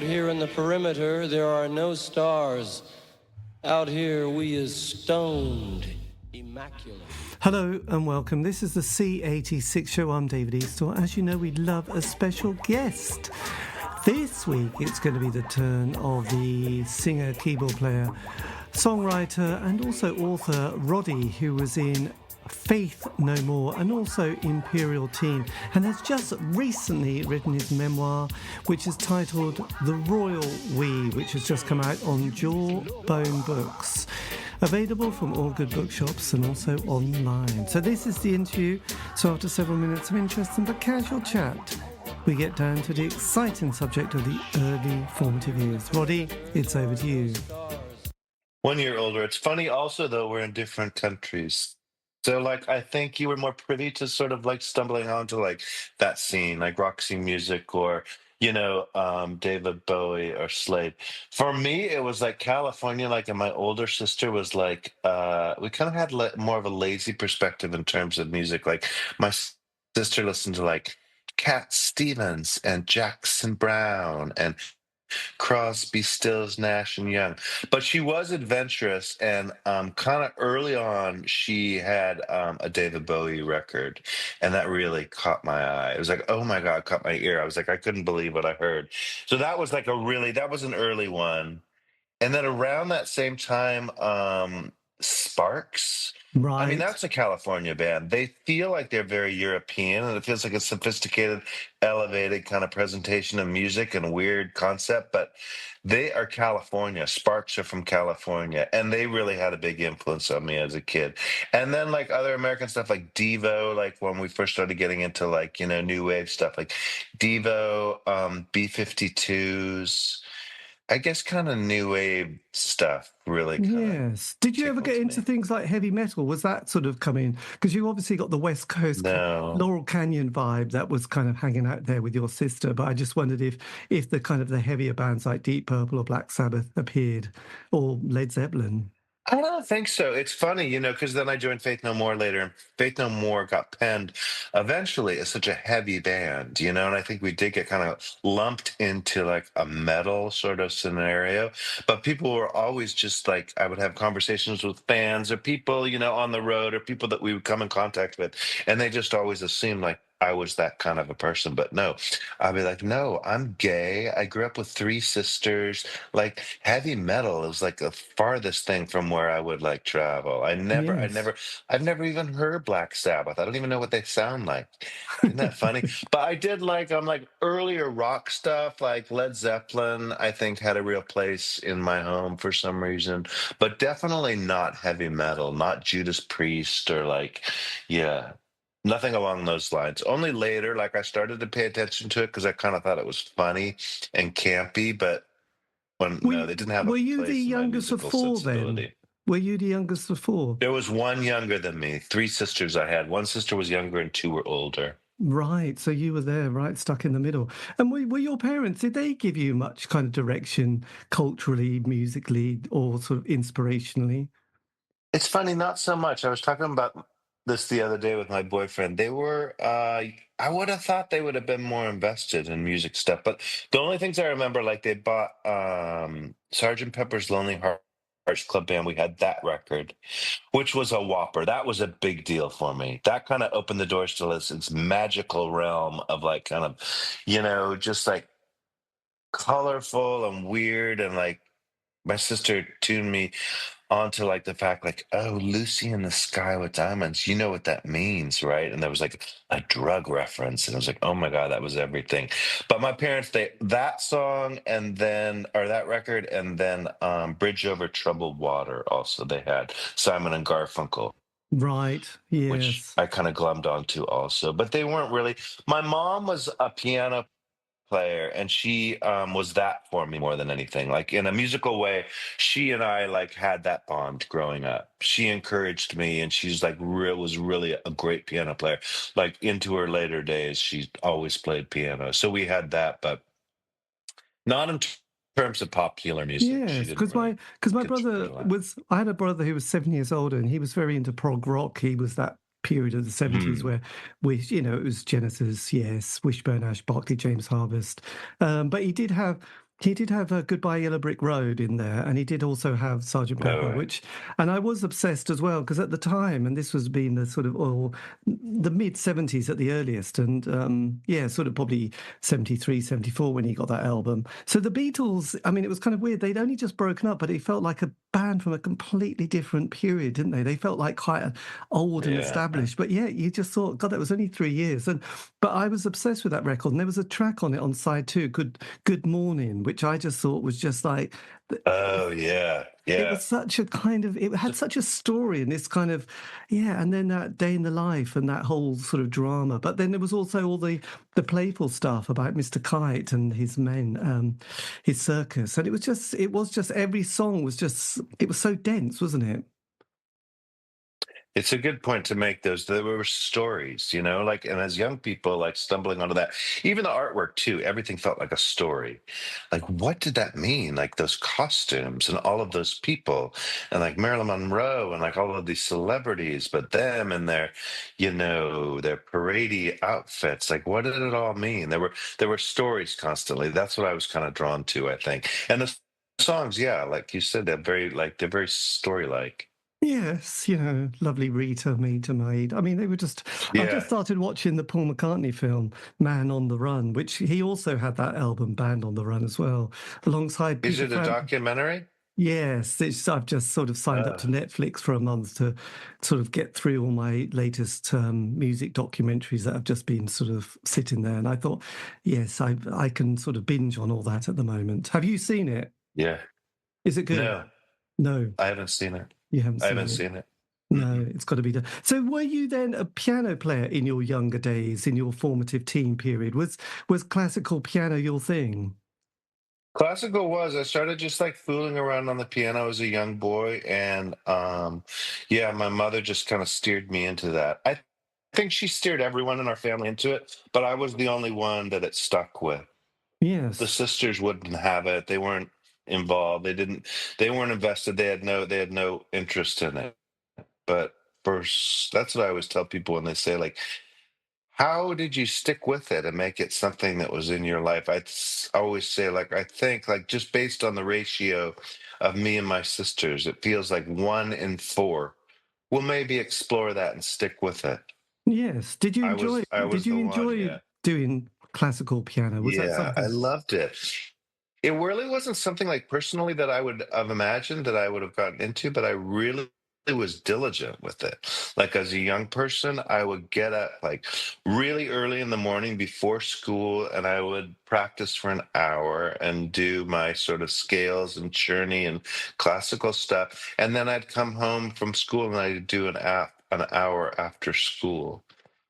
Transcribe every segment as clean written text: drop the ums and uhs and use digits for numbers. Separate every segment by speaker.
Speaker 1: here in the perimeter, there are no stars. Out here, we is stoned, immaculate.
Speaker 2: Hello and welcome. This is the C86 show. I'm David Eastaugh. As you know, we love a special guest. This week, it's going to be the turn of the singer, keyboard player, songwriter, and also author Roddy, who was in Faith No More and also Imperial Teen, and has just recently written his memoir, which is titled The Royal We, which has just come out on Jawbone Books. Available from all good bookshops and also online. So this is the interview. So after several minutes of interesting but casual chat, we get down to the exciting subject of the early formative years. Roddy, it's over to you.
Speaker 3: 1 year older. It's funny also, though, we're in different countries. So, like, I think you were more privy to sort of like stumbling onto like that scene, like rock scene music or, David Bowie or Slade. For me, it was like California, like, and my older sister was like, we kind of had more of a lazy perspective in terms of music. Like, my sister listened to like Cat Stevens and Jackson Brown and Crosby, Stills, Nash, and Young. But she was adventurous, and kind of early on, she had a David Bowie record, and that really caught my eye. It was like, oh my God, caught my ear. I was like, I couldn't believe what I heard. So that was like that was an early one. And then around that same time, Sparks. I mean,
Speaker 2: Right.
Speaker 3: that's a California band. They feel like they're very European, and it feels like a sophisticated, elevated kind of presentation of music and weird concept, but they are California. Sparks are from California, and they really had a big influence on me as a kid. And then, like, other American stuff like Devo, like when we first started getting into, like, new wave stuff, like Devo, B-52s. I guess kind of new wave stuff really kind of
Speaker 2: Yes. Did you ever get
Speaker 3: tickled
Speaker 2: into
Speaker 3: me.
Speaker 2: things like heavy metal? Was that sort of coming? Because you obviously got the West Coast
Speaker 3: No.
Speaker 2: Laurel Canyon vibe that was kind of hanging out there with your sister. But I just wondered if the kind of the heavier bands like Deep Purple or Black Sabbath appeared, or Led Zeppelin.
Speaker 3: I don't think so. It's funny, because then I joined Faith No More later, and Faith No More got penned eventually as such a heavy band, and I think we did get kind of lumped into like a metal sort of scenario. But people were always just like, I would have conversations with fans or people, on the road or people that we would come in contact with, and they just always assumed like I was that kind of a person. But no, I'd be like, no, I'm gay. I grew up with three sisters. Like heavy metal is like the farthest thing from where I would like travel.
Speaker 2: Yes.
Speaker 3: I've never even heard Black Sabbath. I don't even know what they sound like. Isn't that funny? But I did like like earlier rock stuff, like Led Zeppelin, I think had a real place in my home for some reason, but definitely not heavy metal, not Judas Priest or like, yeah. Nothing along those lines. Only later, like I started to pay attention to it because I kind of thought it was funny and campy, but no, they didn't have a
Speaker 2: Were you the
Speaker 3: place in my
Speaker 2: youngest of
Speaker 3: musical
Speaker 2: four then?
Speaker 3: sensibility.
Speaker 2: Were you the youngest of four?
Speaker 3: There was one younger than me, three sisters I had. One sister was younger and two were older.
Speaker 2: Right, so you were there, right, stuck in the middle. And were your parents, did they give you much kind of direction culturally, musically, or sort of inspirationally?
Speaker 3: It's funny, not so much. I was talking about this the other day with my boyfriend. I would have thought they would have been more invested in music stuff, but the only things I remember, like they bought Sergeant Pepper's Lonely Hearts Club Band. We had that record, which was a whopper. That was a big deal for me. That kind of opened the doors to this magical realm of like kind of, just like colorful and weird and like my sister tuned me onto like the fact like, oh, Lucy in the Sky with Diamonds, you know what that means, right? And there was like a drug reference, and I was like, oh my God, that was everything. But my parents, that song and then or that record and then Bridge Over Troubled Water also they had Simon and Garfunkel,
Speaker 2: Right,
Speaker 3: which
Speaker 2: yes.
Speaker 3: I kind of glommed onto also. But they weren't really. My mom was a piano player, and she was that for me more than anything. Like in a musical way, she and I like had that bond growing up. She encouraged me, and she's like was really a great piano player. Like into her later days, she always played piano. So we had that, but not in terms of popular music. She
Speaker 2: Yes,
Speaker 3: didn't
Speaker 2: because
Speaker 3: really
Speaker 2: my
Speaker 3: get
Speaker 2: brother
Speaker 3: into that.
Speaker 2: was, I had a brother who was 7 years older, and he was very into prog rock. He was that period of the 70s
Speaker 3: Mhm.
Speaker 2: where it was Genesis, yes, Wishbone Ash, Barclay James Harvest. But he did have He did have Goodbye Yellow Brick Road in there, and he did also have Sergeant Pepper,
Speaker 3: No,
Speaker 2: which, and I was obsessed as well, because at the time, and this was being the sort of, the mid 70s at the earliest, and yeah, sort of probably 73, 74 when he got that album. So the Beatles, I mean, it was kind of weird. They'd only just broken up, but it felt like a band from a completely different period, didn't they? They felt like quite old and
Speaker 3: yeah.
Speaker 2: established, but yeah, you just thought, God, that was only 3 years. But I was obsessed with that record, and there was a track on it on side two, Good Morning, which I just thought was just like,
Speaker 3: Oh, yeah,
Speaker 2: it
Speaker 3: yeah.
Speaker 2: was such a kind of, it had such a story and this kind of, yeah, and then that Day in the Life and that whole sort of drama. But then there was also all the playful stuff about Mr. Kite and his men, his circus. And it was just every song was just, it was so dense, wasn't it?
Speaker 3: It's a good point to make those. There were stories, like, and as young people, like stumbling onto that, even the artwork too, everything felt like a story. Like, what did that mean? Like those costumes and all of those people, and like Marilyn Monroe and like all of these celebrities, but them and their parade outfits. Like, what did it all mean? There were stories constantly. That's what I was kind of drawn to, I think. And the songs, yeah, like you said, they're very story-like.
Speaker 2: Yes, lovely Rita, Meter Maid. I mean, I've just
Speaker 3: Yeah.
Speaker 2: started watching the Paul McCartney film, Man on the Run, which he also had that album, Band on the Run, as well, alongside
Speaker 3: Is
Speaker 2: Peter
Speaker 3: it a
Speaker 2: Frampton.
Speaker 3: documentary?
Speaker 2: Yes, I've just sort of signed up to
Speaker 3: Uh,
Speaker 2: Netflix for a month to sort of get through all my latest music documentaries that have just been sort of sitting there. And I thought, yes, I can sort of binge on all that at the moment. Have you seen it?
Speaker 3: yeah.
Speaker 2: Is it good?
Speaker 3: No,
Speaker 2: No,
Speaker 3: I haven't seen it.
Speaker 2: you haven't
Speaker 3: I haven't
Speaker 2: seen it.
Speaker 3: seen it.
Speaker 2: No,
Speaker 3: Mm-mm.
Speaker 2: it's got to be done. So, were you then a piano player in your younger days, in your formative teen period? Was classical piano your thing?
Speaker 3: Classical was. I started just like fooling around on the piano as a young boy, and yeah, my mother just kind of steered me into that. I think she steered everyone in our family into it, but I was the only one that it stuck with. The
Speaker 2: Yes.
Speaker 3: sisters wouldn't have it. They weren't involved. They weren't invested. They had no interest in it. But that's what I always tell people when they say like, how did you stick with it and make it something that was in your life? Always say, like, I think, like, just based on the ratio of me and my sisters, it feels like 1 in 4. We'll maybe explore that and stick with it.
Speaker 2: Yes. Did you
Speaker 3: I
Speaker 2: enjoy
Speaker 3: was I
Speaker 2: did
Speaker 3: was
Speaker 2: you
Speaker 3: the one,
Speaker 2: enjoy
Speaker 3: yeah.
Speaker 2: doing classical piano? Was that
Speaker 3: Yeah, I
Speaker 2: something?
Speaker 3: loved it. It really wasn't something like personally that I would have imagined that I would have gotten into, but I really was diligent with it. Like as a young person, I would get up like really early in the morning before school and I would practice for an hour and do my sort of scales and churning and classical stuff. And then I'd come home from school and I'd do an hour after school.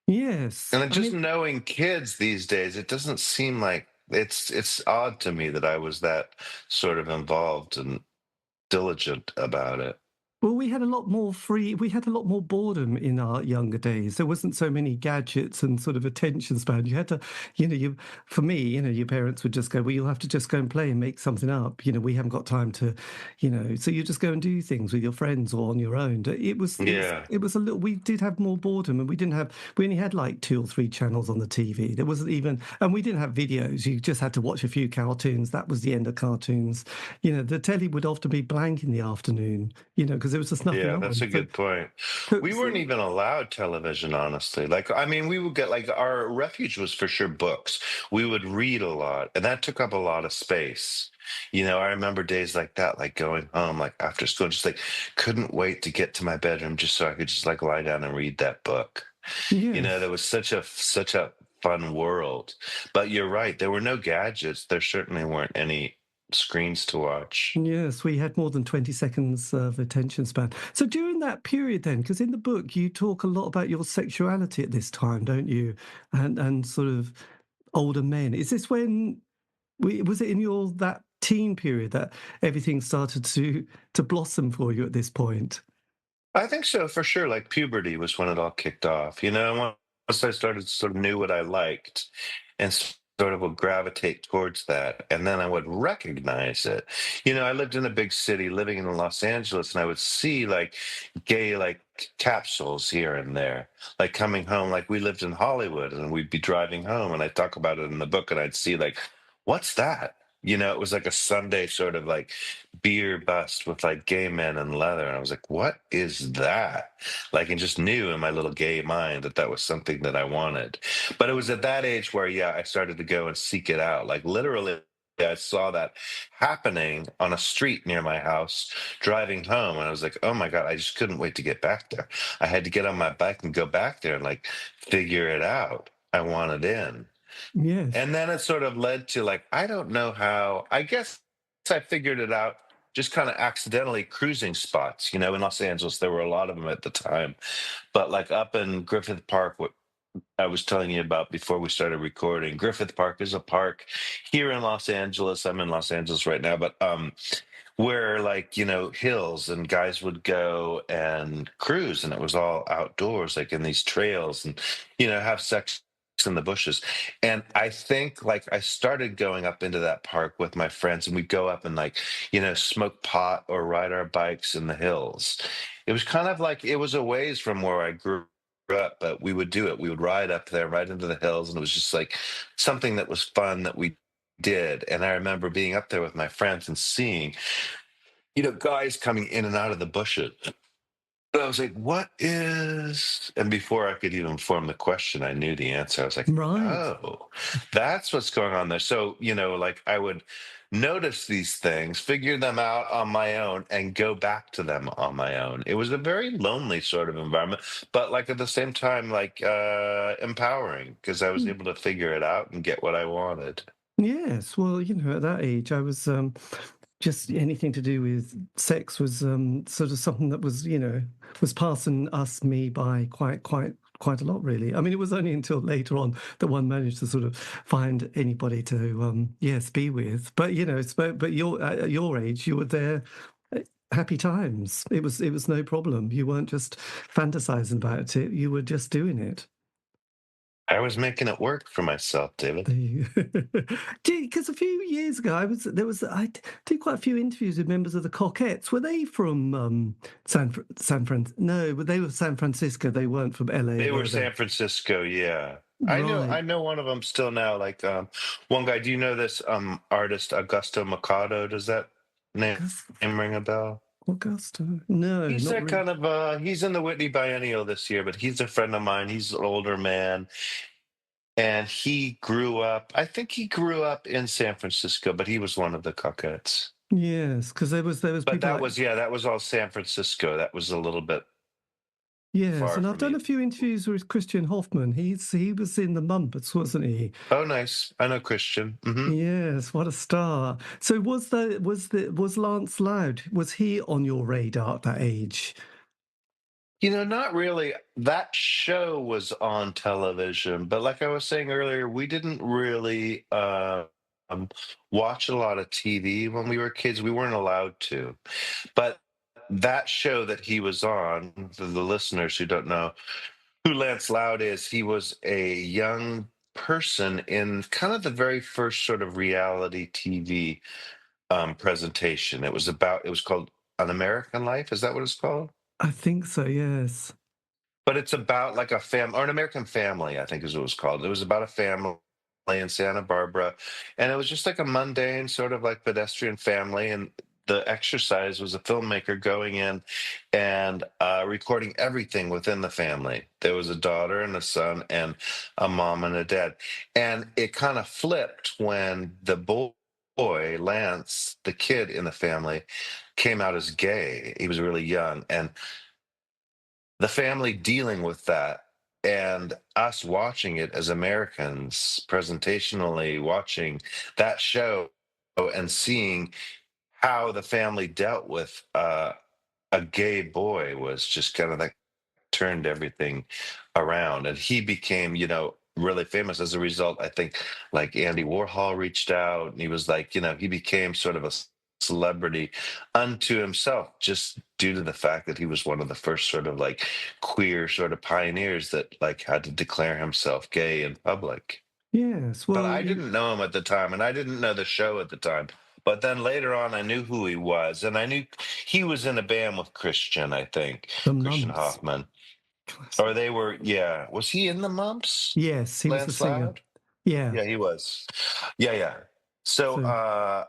Speaker 2: Yes.
Speaker 3: And then
Speaker 2: I
Speaker 3: just
Speaker 2: mean,
Speaker 3: knowing kids these days, it doesn't seem like it's odd to me that I was that sort of involved and diligent about it.
Speaker 2: well, we had a lot more boredom in our younger days. There wasn't so many gadgets and sort of attention span. You had to, for me, your parents would just go, well, you'll have to just go and play and make something up. We haven't got time to, so you just go and do things with your friends or on your own.
Speaker 3: Yeah.
Speaker 2: It was a little, we did have more boredom and we only had like 2 or 3 channels on the TV. There wasn't even, and we didn't have videos. You just had to watch a few cartoons. That was the end of cartoons. The telly would often be blank in the afternoon, because there was just nothing
Speaker 3: Yeah, that's
Speaker 2: on.
Speaker 3: a good point. We weren't even allowed television, honestly. Like, I mean, we would get like our refuge was for sure books. We would read a lot, and that took up a lot of space. I remember days like that, like going home, like after school, just like couldn't wait to get to my bedroom just so I could just like lie down and read that book. There
Speaker 2: Yes.
Speaker 3: was such a fun world. But you're right, there were no gadgets. There certainly weren't any screens to watch.
Speaker 2: Yes, we had more than 20 seconds of attention span. So during that period then, because in the book you talk a lot about your sexuality at this time, don't you? And sort of older men. Is this when was it in your that teen period that everything started to blossom for you at this point?
Speaker 3: I think so for sure. Like puberty was when it all kicked off. Once I started sort of knew what I liked and sort of would gravitate towards that, and then I would recognize it. I lived in a big city, living in Los Angeles, and I would see like gay like capsules here and there, like coming home. Like we lived in Hollywood, and we'd be driving home, and I talk about it in the book, and I'd see like, what's that? It was like a Sunday sort of like beer bust with like gay men and leather. And I was like, what is that? Like, and just knew in my little gay mind that that was something that I wanted. But it was at that age where, yeah, I started to go and seek it out. Like, literally, I saw that happening on a street near my house driving home. And I was like, oh my God, I just couldn't wait to get back there. I had to get on my bike and go back there and like figure it out. I wanted in.
Speaker 2: Yes.
Speaker 3: And then it sort of led to like, I don't know how, I guess I figured it out just kind of accidentally cruising spots. In Los Angeles, there were a lot of them at the time. But like up in Griffith Park, what I was telling you about before we started recording, Griffith Park is a park here in Los Angeles. I'm in Los Angeles right now, but where like hills and guys would go and cruise, and it was all outdoors like in these trails, and have sex in the bushes. And I think like I started going up into that park with my friends, and we'd go up and like smoke pot or ride our bikes in the hills. It was kind of like, it was a ways from where I grew up, but we would do it. We would ride up there right into the hills, and it was just like something that was fun that we did. And I remember being up there with my friends and seeing guys coming in and out of the bushes. And I was like, what is, and before I could even form the question, I knew the answer. I was like,
Speaker 2: Right.
Speaker 3: oh, that's what's going on there. So, like I would notice these things, figure them out on my own, and go back to them on my own. It was a very lonely sort of environment, but like at the same time, like empowering, because I was able to figure it out and get what I wanted.
Speaker 2: Yes. Well, at that age, I was just anything to do with sex was sort of something that was passing me by quite a lot, really. I mean, it was only until later on that one managed to sort of find anybody to yes, be with. But but you're at your age, you were there. Happy times. It was no problem. You weren't just fantasizing about it. You were just doing it.
Speaker 3: I was making it work for myself, David.
Speaker 2: Because a few years ago, I did quite a few interviews with members of the Cockettes. Were they from San Fran? No, but they were San Francisco. They weren't from LA,
Speaker 3: They were
Speaker 2: were they?
Speaker 3: San Francisco, yeah. I
Speaker 2: Right.
Speaker 3: know one of them still now. Like one guy, do you know this artist Augusto Mercado? Does that name
Speaker 2: Gus-
Speaker 3: ring a bell?
Speaker 2: Augusto? No,
Speaker 3: He's
Speaker 2: not
Speaker 3: a
Speaker 2: really.
Speaker 3: kind of he's in the Whitney Biennial this year, but he's a friend of mine. He's an older man, and he grew up, I think he grew up in San Francisco, but he was one of the Cockettes.
Speaker 2: Yes, because there was
Speaker 3: But
Speaker 2: people like.
Speaker 3: that was all San Francisco. That was a little bit
Speaker 2: Yes,
Speaker 3: far
Speaker 2: and I've
Speaker 3: from
Speaker 2: done
Speaker 3: me.
Speaker 2: a few interviews with Christian Hoffman. He was in the Muppets, wasn't he?
Speaker 3: Oh, nice. I know Christian.
Speaker 2: Yes, what a star. So was Lance Loud, was he on your radar at that age?
Speaker 3: Not really. That show was on television, but like I was saying earlier, we didn't really um, watch a lot of TV when we were kids. We weren't allowed to. But that show that he was on, for the listeners who don't know who Lance Loud is, he was a young person in kind of the very first sort of reality TV presentation. It was called An American Life. Is that what it's called?
Speaker 2: I think so, yes.
Speaker 3: But it's about like a family, or an American Family, I think is what it was called. It was about a family in Santa Barbara, and it was just like a mundane sort of like pedestrian family. And the exercise was a filmmaker going in and recording everything within the family. There was a daughter and a son and a mom and a dad. And it kind of flipped when the boy, Lance, the kid in the family, came out as gay. He was really young. And the family dealing with that, and us watching it as Americans, presentationally watching that show and seeing how the family dealt with a gay boy was just kind of like turned everything around. And he became, really famous as a result. I think like Andy Warhol reached out, and he was like, he became sort of a celebrity unto himself, just due to the fact that he was one of the first sort of like queer sort of pioneers that like had to declare himself gay in public.
Speaker 2: Yes,
Speaker 3: But
Speaker 2: well,
Speaker 3: I didn't know him at the time, and I didn't know the show at the time. But then later on, I knew who he was, and I knew he was in a band with Christian, I think,
Speaker 2: the
Speaker 3: Christian
Speaker 2: Mumps.
Speaker 3: Hoffman.
Speaker 2: Classic.
Speaker 3: Or they were, yeah. Was he in the Mumps?
Speaker 2: Yes, he was the
Speaker 3: Lance
Speaker 2: singer.
Speaker 3: Loud?
Speaker 2: Yeah.
Speaker 3: Yeah, he was. Yeah, yeah. So
Speaker 2: So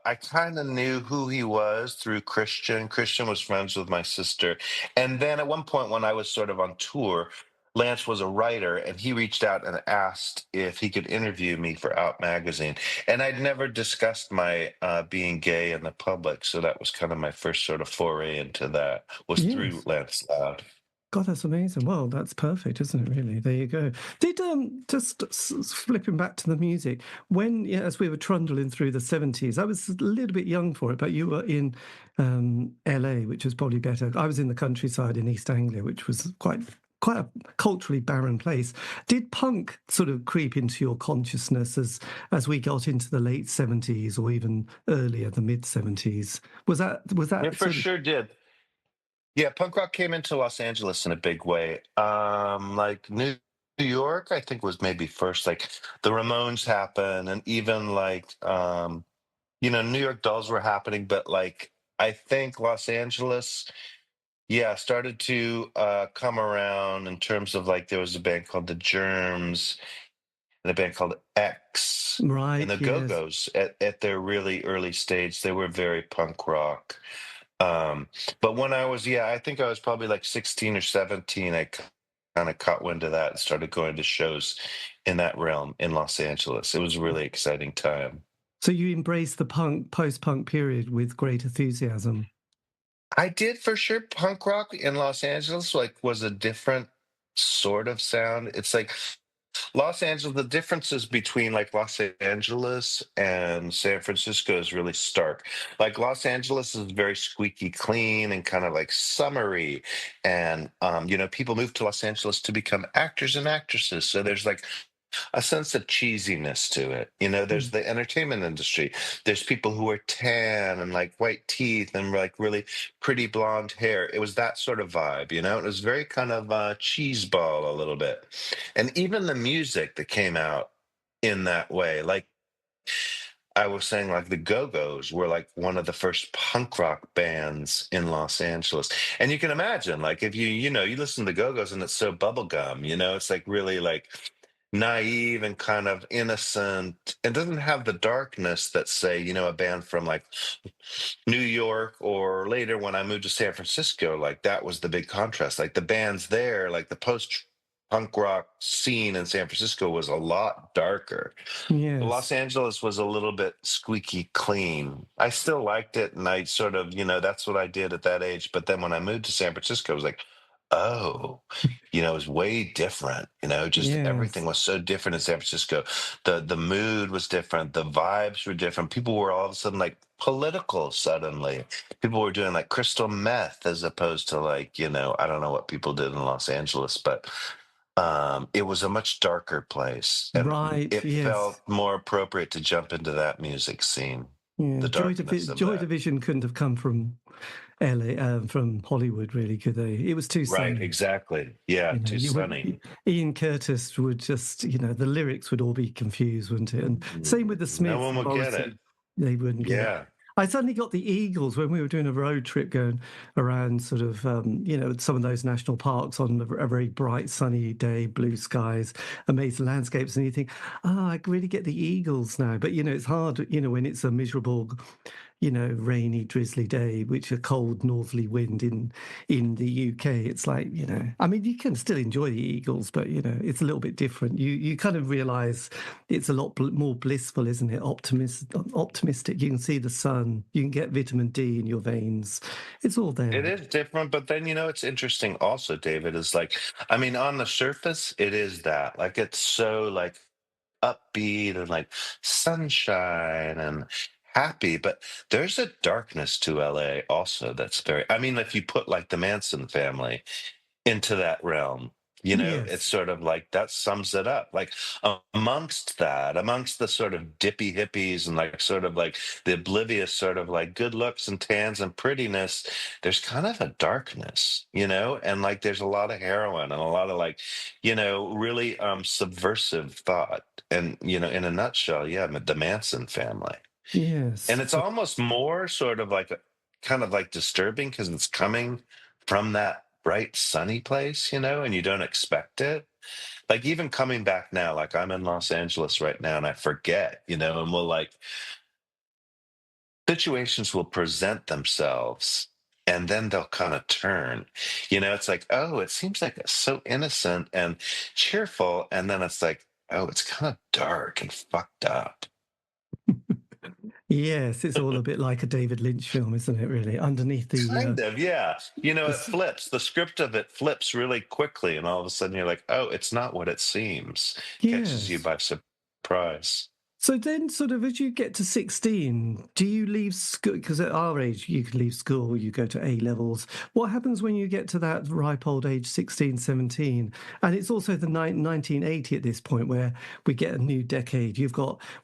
Speaker 3: I kind of knew who he was through Christian. Christian was friends with my sister. And then at one point when I was sort of on tour, Lance was a writer and he reached out and asked if he could interview me for Out Magazine. And I'd never discussed my being gay in the public. So that was kind of my first sort of foray into that, was through
Speaker 2: yes.
Speaker 3: Lance Loud.
Speaker 2: God, that's amazing. Well, that's perfect, isn't it? Really, there you go. Did just flipping back to the music when, yeah, as we were trundling through the 70s, I was a little bit young for it, but you were in LA, which was probably better. I was in the countryside in East Anglia, which was quite a culturally barren place. Did punk sort of creep into your consciousness as we got into the late 70s or even earlier, the mid 70s? Was
Speaker 3: Yeah,
Speaker 2: that
Speaker 3: for
Speaker 2: sort of
Speaker 3: sure did. Yeah, punk rock came into Los Angeles in a big way. Like New York, I think was maybe first. Like the Ramones happened, and even like New York Dolls were happening, but like I think Los Angeles, yeah, started to come around in terms of like there was a band called the Germs and a band called X and
Speaker 2: right?
Speaker 3: the
Speaker 2: Yes.
Speaker 3: Go-Go's at their really early stage. They were very punk rock. Um, but when I was, yeah, I think I was probably like 16 or 17, I kind of caught wind of that and started going to shows in that realm in Los Angeles. It was a really exciting time.
Speaker 2: So you embrace the post-punk period with great enthusiasm.
Speaker 3: I did for sure. Punk rock in Los Angeles like was a different sort of sound. It's like Los Angeles, the differences between like Los Angeles and San Francisco is really stark. Like Los Angeles is very squeaky clean and kind of like summery. And people move to Los Angeles to become actors and actresses. So there's like a sense of cheesiness to it. There's
Speaker 2: Mm.
Speaker 3: the entertainment industry. There's people who are tan and like white teeth and like really pretty blonde hair. It was that sort of vibe. It was very kind of cheese ball a little bit. And even the music that came out in that way, like I was saying, like the Go-Go's were like one of the first punk rock bands in Los Angeles. And you can imagine, like if you listen to the Go-Go's and it's so bubblegum, it's like really like naive and kind of innocent. It doesn't have the darkness that say, a band from like New York or later when I moved to San Francisco, like that was the big contrast. Like the bands there, like the post punk rock scene in San Francisco was a lot darker.
Speaker 2: Yes.
Speaker 3: Los Angeles was a little bit squeaky clean. I still liked it, and I sort of, that's what I did at that age. But then when I moved to San Francisco, I was like, oh, it was way different. Just everything
Speaker 2: Yes.
Speaker 3: was so different in San Francisco. The mood was different. The vibes were different. People were all of a sudden like political suddenly. People were doing like crystal meth as opposed to like, I don't know what people did in Los Angeles, but it was a much darker place, and
Speaker 2: Right.
Speaker 3: it
Speaker 2: Yes.
Speaker 3: felt more appropriate to jump into that music scene,
Speaker 2: Yeah.
Speaker 3: the darkness of
Speaker 2: Joy
Speaker 3: that.
Speaker 2: Division couldn't have come from LA, from Hollywood, really, could they? It was too
Speaker 3: Right,
Speaker 2: sunny.
Speaker 3: exactly. Yeah,
Speaker 2: You know,
Speaker 3: too
Speaker 2: you would
Speaker 3: sunny.
Speaker 2: Ian Curtis would just, the lyrics would all be confused, wouldn't it? And same with the
Speaker 3: No
Speaker 2: Smiths
Speaker 3: one
Speaker 2: and
Speaker 3: will get it.
Speaker 2: Morrissey, they wouldn't get it.
Speaker 3: Yeah.
Speaker 2: I suddenly got the Eagles when we were doing a road trip going around sort of, some of those national parks on a very bright sunny day, blue skies, amazing landscapes. And you think, I really get the Eagles now. But, it's hard, when it's a miserable, rainy, drizzly day, which a cold northerly wind in the UK. It's like, I mean, you can still enjoy the Eagles, but it's a little bit different. You kind of realise it's a lot more blissful, isn't it? Optimistic. You can see the sun. You can get vitamin D in your veins. It's all
Speaker 3: It
Speaker 2: there.
Speaker 3: is different, but then it's interesting also, David, is like, I mean, on the surface, it is that. Like it's so like upbeat and like sunshine and happy, but there's a darkness to LA also that's very, I mean, if you put like the Manson family into that realm. It's
Speaker 2: Yes.
Speaker 3: sort of like that sums it up. Like amongst that, amongst the sort of dippy hippies and like sort of like the oblivious sort of like good looks and tans and prettiness, there's kind of a darkness, and like there's a lot of heroin and a lot of like, really subversive thought. And, in a nutshell, yeah, the Manson family. And
Speaker 2: Yes.
Speaker 3: it's almost more sort of like kind of like disturbing because it's coming from that bright, sunny place, and you don't expect it. Like even coming back now, like I'm in Los Angeles right now and I forget, and we'll like situations will present themselves and then they'll kind of turn. It's like, oh, it seems like it's so innocent and cheerful. And then it's like, oh, it's kind of dark and fucked up.
Speaker 2: Yes, it's all a bit like a David Lynch film, isn't it, really? Underneath
Speaker 3: Kind of, yeah.
Speaker 2: the
Speaker 3: It
Speaker 2: s-
Speaker 3: flips. The script of it flips really quickly. And all of a sudden you're like, oh, it's not what it seems. Catches you
Speaker 2: yes.
Speaker 3: by surprise.
Speaker 2: So then, sort of, as you get to 16, do you leave school? Because at our age, you can leave school, you go to A levels. What happens when you get to that ripe old age, 16, 17? And it's also the 1980 at this point where we get a new decade.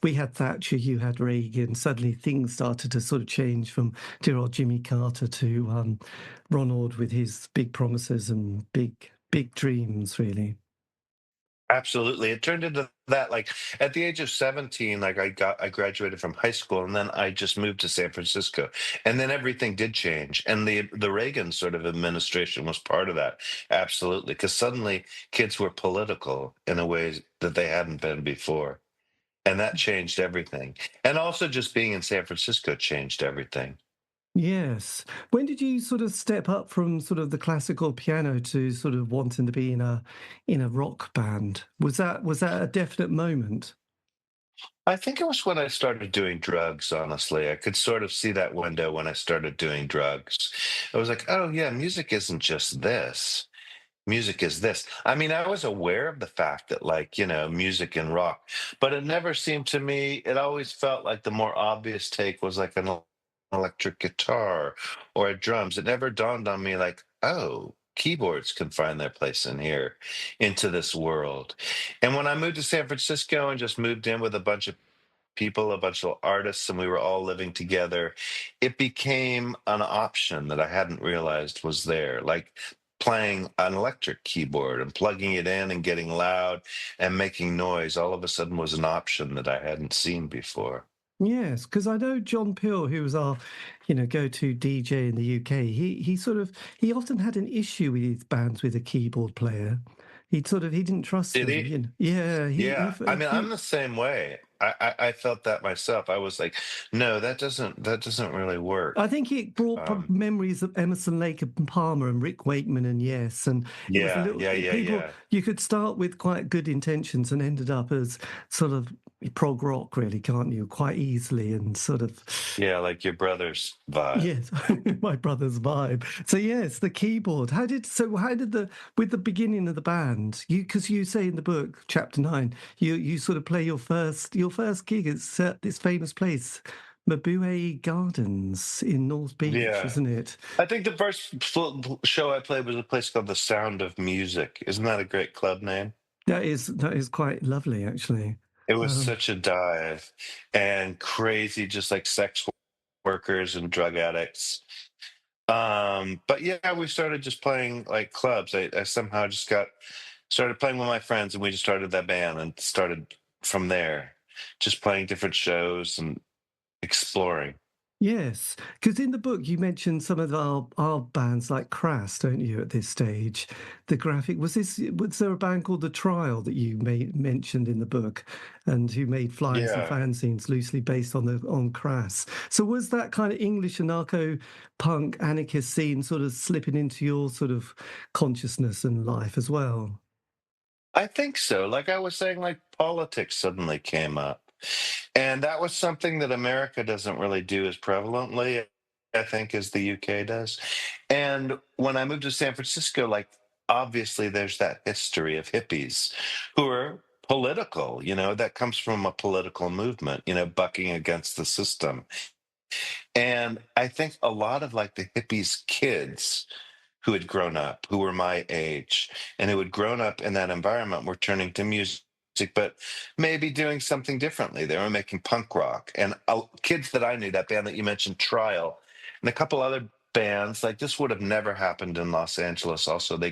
Speaker 2: We had Thatcher, you had Reagan. Suddenly things started to sort of change from dear old Jimmy Carter to Ronald with his big promises and big dreams, really.
Speaker 3: Absolutely. It turned into that like at the age of 17, like I graduated from high school and then I just moved to San Francisco. And then everything did change. And the Reagan sort of administration was part of that. Absolutely. Because suddenly kids were political in a way that they hadn't been before. And that changed everything. And also just being in San Francisco changed everything.
Speaker 2: Yes. When did you sort of step up from sort of the classical piano to sort of wanting to be in a rock band? Was that a definite moment?
Speaker 3: I think it was when I started doing drugs, honestly. I could sort of see that window when I started doing drugs. I was like, oh, yeah, music isn't just this. Music is this. I mean, I was aware of the fact that, like, music and rock, but it never seemed to me, it always felt like the more obvious take was like an electric guitar or a drums. It never dawned on me, like, oh, keyboards can find their place in here, into this world. And when I moved to San Francisco and just moved in with a bunch of people, a bunch of artists, and we were all living together, it became an option that I hadn't realized was there. Like playing an electric keyboard and plugging it in and getting loud and making noise all of a sudden was an option that I hadn't seen before.
Speaker 2: Yes, because I know John Peel, who was our, go-to DJ in the UK. He often had an issue with his bands with a keyboard player. He didn't trust
Speaker 3: Did
Speaker 2: them.
Speaker 3: he?
Speaker 2: Yeah,
Speaker 3: Yeah. I mean, I'm the same way. I felt that myself. I was like, no, that doesn't really
Speaker 2: I
Speaker 3: work.
Speaker 2: think it brought
Speaker 3: Um,
Speaker 2: memories of Emerson, Lake and Palmer and Rick Wakeman and Yes, and it was a
Speaker 3: yeah,
Speaker 2: little
Speaker 3: yeah, yeah,
Speaker 2: people.
Speaker 3: yeah.
Speaker 2: You could start with quite good intentions and ended up as sort of prog rock, really, can't you? Quite easily and sort of
Speaker 3: Yeah, like your brother's vibe.
Speaker 2: yes, my brother's vibe. So yes, the keyboard. How did the with the beginning of the band? Because you say in the book, chapter 9, you sort of play your first gig at this famous place. Mabue Gardens in North Beach,
Speaker 3: Yeah.
Speaker 2: isn't it?
Speaker 3: I think the first show I played was a place called The Sound of Music. Isn't that a great club name?
Speaker 2: That is quite lovely, actually.
Speaker 3: It was
Speaker 2: Um,
Speaker 3: such a dive and crazy, just like sex workers and drug addicts. But yeah, we started just playing like clubs. I somehow just got started playing with my friends and we just started that band and started from there, just playing different shows and exploring.
Speaker 2: yes, because in the book you mentioned some of our bands like Crass, don't you? At this stage, the graphic was there a band called The Trial that you mentioned in the book, and who made flyers and
Speaker 3: Yeah.
Speaker 2: fanzines loosely based on Crass. So was that kind of English anarcho punk anarchist scene sort of slipping into your sort of consciousness and life as well?
Speaker 3: I think so. Like I was saying, like politics suddenly came up. And that was something that America doesn't really do as prevalently, I think, as the UK does. And when I moved to San Francisco, like obviously there's that history of hippies who are political, that comes from a political movement, bucking against the system. And I think a lot of like the hippies' kids who had grown up, who were my age, and who had grown up in that environment were turning to music, but maybe doing something differently. They were making punk rock. And kids that I knew, that band that you mentioned, Trial, and a couple other bands, like this would have never happened in Los Angeles. Also, they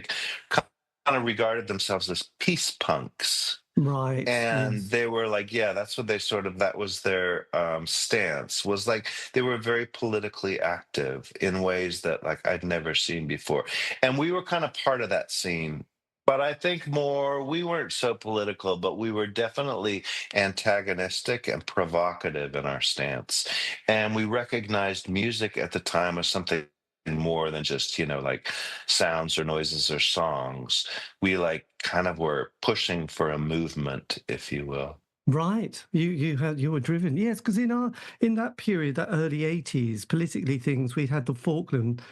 Speaker 3: kind of regarded themselves as peace punks,
Speaker 2: Right.
Speaker 3: and
Speaker 2: Yes.
Speaker 3: they were like, yeah, that's what they sort of, that was their stance, was like they were very politically active in ways that like I'd never seen before. And we were kind of part of that scene But I think more, we weren't so political, but we were definitely antagonistic and provocative in our stance. And we recognized music at the time as something more than just, like sounds or noises or songs. We like kind of were pushing for a movement, if you will.
Speaker 2: Right. You were driven. Yes, because in that period, that early 80s, politically things, we had the Falkland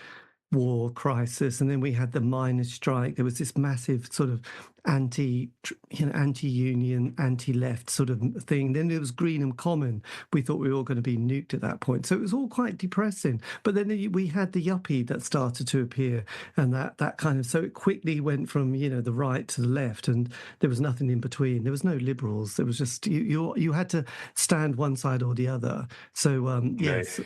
Speaker 2: War crisis, and then we had the miners' strike. There was this massive sort of anti-union, anti-left sort of thing. Then there was Greenham Common. We thought we were all going to be nuked at that point, so it was all quite depressing. But then we had the yuppie that started to appear, and that kind of, so it quickly went from the right to the left, and there was nothing in between. There was no liberals. There was just you had to stand one side or the other. So
Speaker 3: Right.
Speaker 2: yes,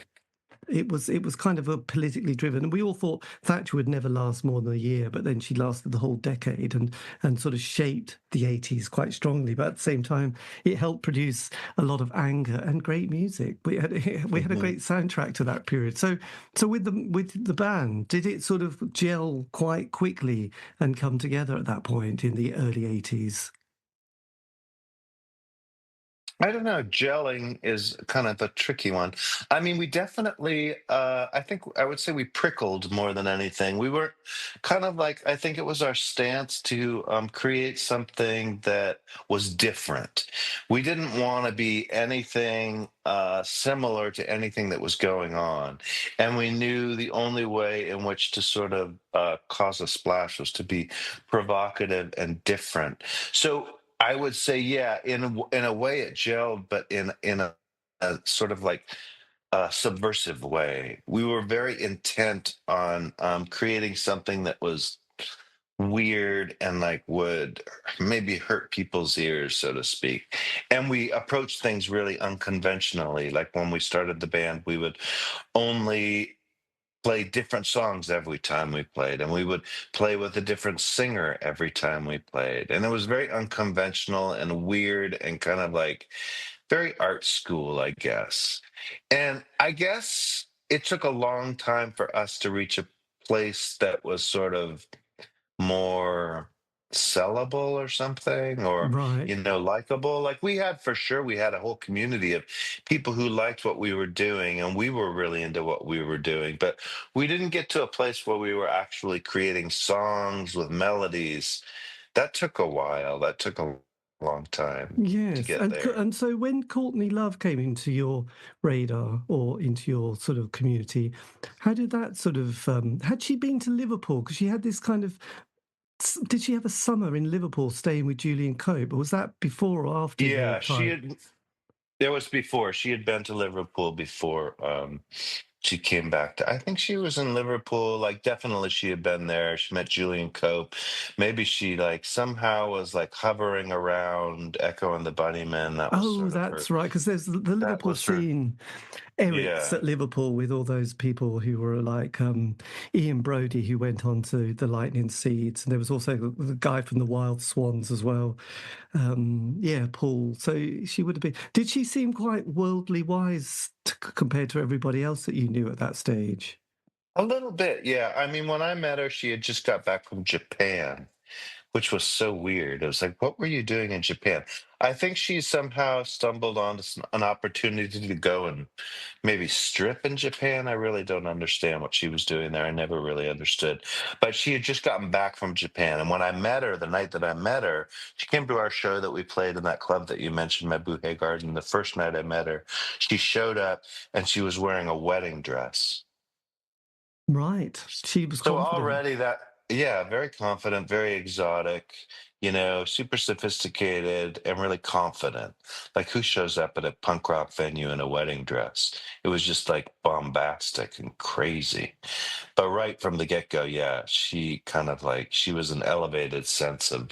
Speaker 2: it was kind of a politically driven, and we all thought Thatcher would never last more than a year, but then she lasted the whole decade and sort of shaped the 80s quite strongly. But at the same time, it helped produce a lot of anger and great music. We had a
Speaker 3: Mhm.
Speaker 2: great soundtrack to that period. So with the band, did it sort of gel quite quickly and come together at that point in the early 80s?
Speaker 3: I don't know. Gelling is kind of a tricky one. I mean, we definitely, I think I would say we prickled more than anything. We were kind of like, I think it was our stance to create something that was different. We didn't want to be anything similar to anything that was going on. And we knew the only way in which to sort of cause a splash was to be provocative and different. So I would say, yeah, in a way it gelled, but in a sort of like a subversive way. We were very intent on creating something that was weird and like would maybe hurt people's ears, so to speak. And we approached things really unconventionally. Like when we started the band, we would only play different songs every time we played, and we would play with a different singer every time we played. And it was very unconventional and weird and kind of like very art school, I guess. And I guess it took a long time for us to reach a place that was sort of more sellable or something, or
Speaker 2: Right.
Speaker 3: likable. Like we had, for sure, we had a whole community of people who liked what we were doing, and we were really into what we were doing, but we didn't get to a place where we were actually creating songs with melodies. That took a while. That took a long time to
Speaker 2: Yes,
Speaker 3: get there.
Speaker 2: and so when Courtney Love came into your radar or into your sort of community, how did that sort of had she been to Liverpool? Because she had this kind of did she have a summer in Liverpool staying with Julian Cope, or was that before or after your
Speaker 3: Yeah,
Speaker 2: time?
Speaker 3: it was before. She had been to Liverpool before. She came back to, I think she was in Liverpool, like definitely she had been there. She met Julian Cope. Maybe she like somehow was like hovering around Echo and the Bunnymen. That was
Speaker 2: Oh,
Speaker 3: sort of her.
Speaker 2: that's right, because there's the
Speaker 3: That
Speaker 2: Liverpool
Speaker 3: was her.
Speaker 2: scene. Eric's
Speaker 3: Yeah.
Speaker 2: at Liverpool with all those people who were like Ian Brodie, who went on to the Lightning Seeds, and there was also the guy from the Wild Swans as well. Yeah, Paul. So she would have been. Did she seem quite worldly wise compared to everybody else that you knew at that stage?
Speaker 3: A little bit, yeah. I mean, when I met her, she had just got back from Japan, which was so weird. It was like, what were you doing in Japan? I think she somehow stumbled onto an opportunity to go and maybe strip in Japan. I really don't understand what she was doing there. I never really understood. But she had just gotten back from Japan. And when I met her, the night that I met her, she came to our show that we played in that club that you mentioned, Mabuhay Garden. The first night I met her, she showed up and she was wearing a wedding dress.
Speaker 2: Right. She was
Speaker 3: So
Speaker 2: confident.
Speaker 3: already that, yeah, very confident, very exotic, super sophisticated and really confident. Like who shows up at a punk rock venue in a wedding dress? It was just like bombastic and crazy. But right from the get-go, yeah, she kind of like she was an elevated sense of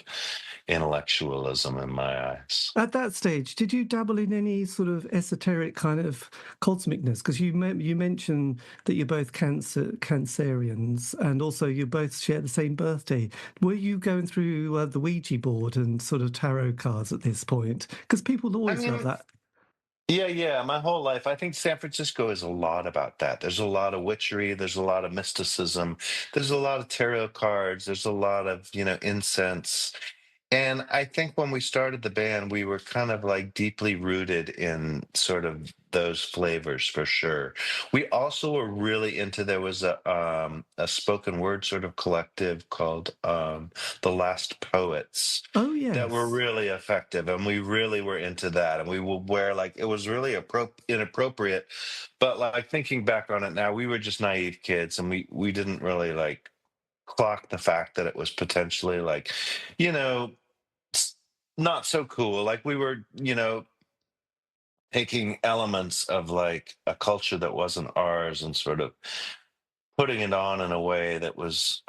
Speaker 3: intellectualism in my eyes.
Speaker 2: At that stage, did you dabble in any sort of esoteric kind of cosmicness? Because you mentioned that you're both Cancerians, and also you both share the same birthday. Were you going through the Ouija board and sort of tarot cards at this point? Because people
Speaker 3: I
Speaker 2: always love
Speaker 3: mean,
Speaker 2: that.
Speaker 3: Yeah, yeah, my whole life. I think San Francisco is a lot about that. There's a lot of witchery, there's a lot of mysticism, there's a lot of tarot cards, there's a lot of, incense. And I think when we started the band, we were kind of like deeply rooted in sort of those flavors for sure. We also were really into there was a spoken word sort of collective called The Last Poets
Speaker 2: Oh,
Speaker 3: that were
Speaker 2: yes.
Speaker 3: really effective, and we really were into that, and we would wear like it was really inappropriate, but like thinking back on it now, we were just naive kids, and we didn't really like clock the fact that it was potentially like, you know s- not so cool. Like we were, taking elements of like a culture that wasn't ours and sort of putting it on in a way that was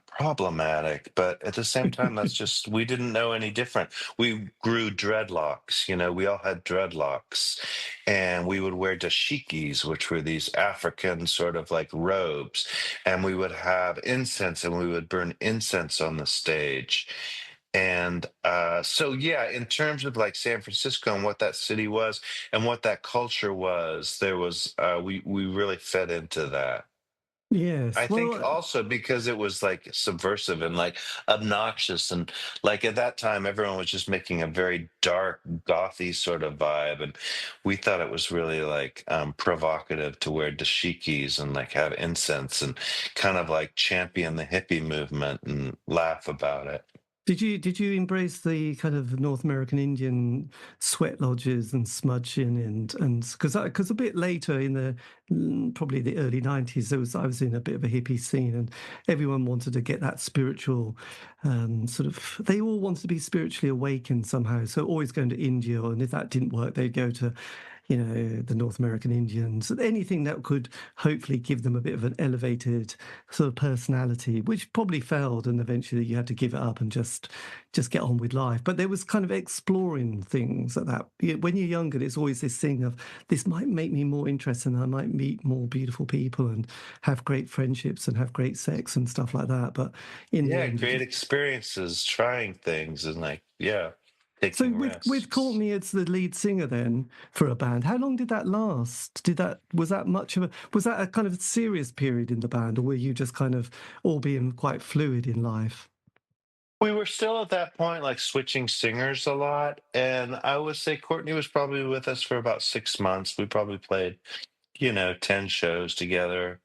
Speaker 3: problematic. But at the same time, that's just, we didn't know any different. We grew dreadlocks, we all had dreadlocks. And we would wear dashikis, which were these African sort of like robes. And we would have incense and we would burn incense on the stage. And so, yeah, in terms of like San Francisco and what that city was and what that culture was, there was we really fed into that.
Speaker 2: Yes.
Speaker 3: I think
Speaker 2: Well,
Speaker 3: also because it was like subversive and like obnoxious, and like at that time everyone was just making a very dark gothy sort of vibe, and we thought it was really like provocative to wear dashikis and like have incense and kind of like champion the hippie movement and laugh about it.
Speaker 2: did you embrace the kind of North American Indian sweat lodges and smudging and because a bit later in the probably the early 90s I was in a bit of a hippie scene, and everyone wanted to get that spiritual sort of, they all wanted to be spiritually awakened somehow, so always going to India, and if that didn't work they'd go to the North American Indians, anything that could hopefully give them a bit of an elevated sort of personality, which probably failed, and eventually you had to give it up and just get on with life. But there was kind of exploring things at that. When you're younger, there's always this thing of this might make me more interested, and I might meet more beautiful people and have great friendships and have great sex and stuff like that. But in the
Speaker 3: Yeah,
Speaker 2: end, you
Speaker 3: great
Speaker 2: just
Speaker 3: experiences, trying things, and like, yeah,
Speaker 2: so
Speaker 3: taking
Speaker 2: with
Speaker 3: risks.
Speaker 2: Courtney as the lead singer then for a band, how long did that last? Was that a kind of serious period in the band, or were you just kind of all being quite fluid in life?
Speaker 3: We were still at that point like switching singers a lot, and I would say Courtney was probably with us for about 6 months. We probably played, 10 shows together,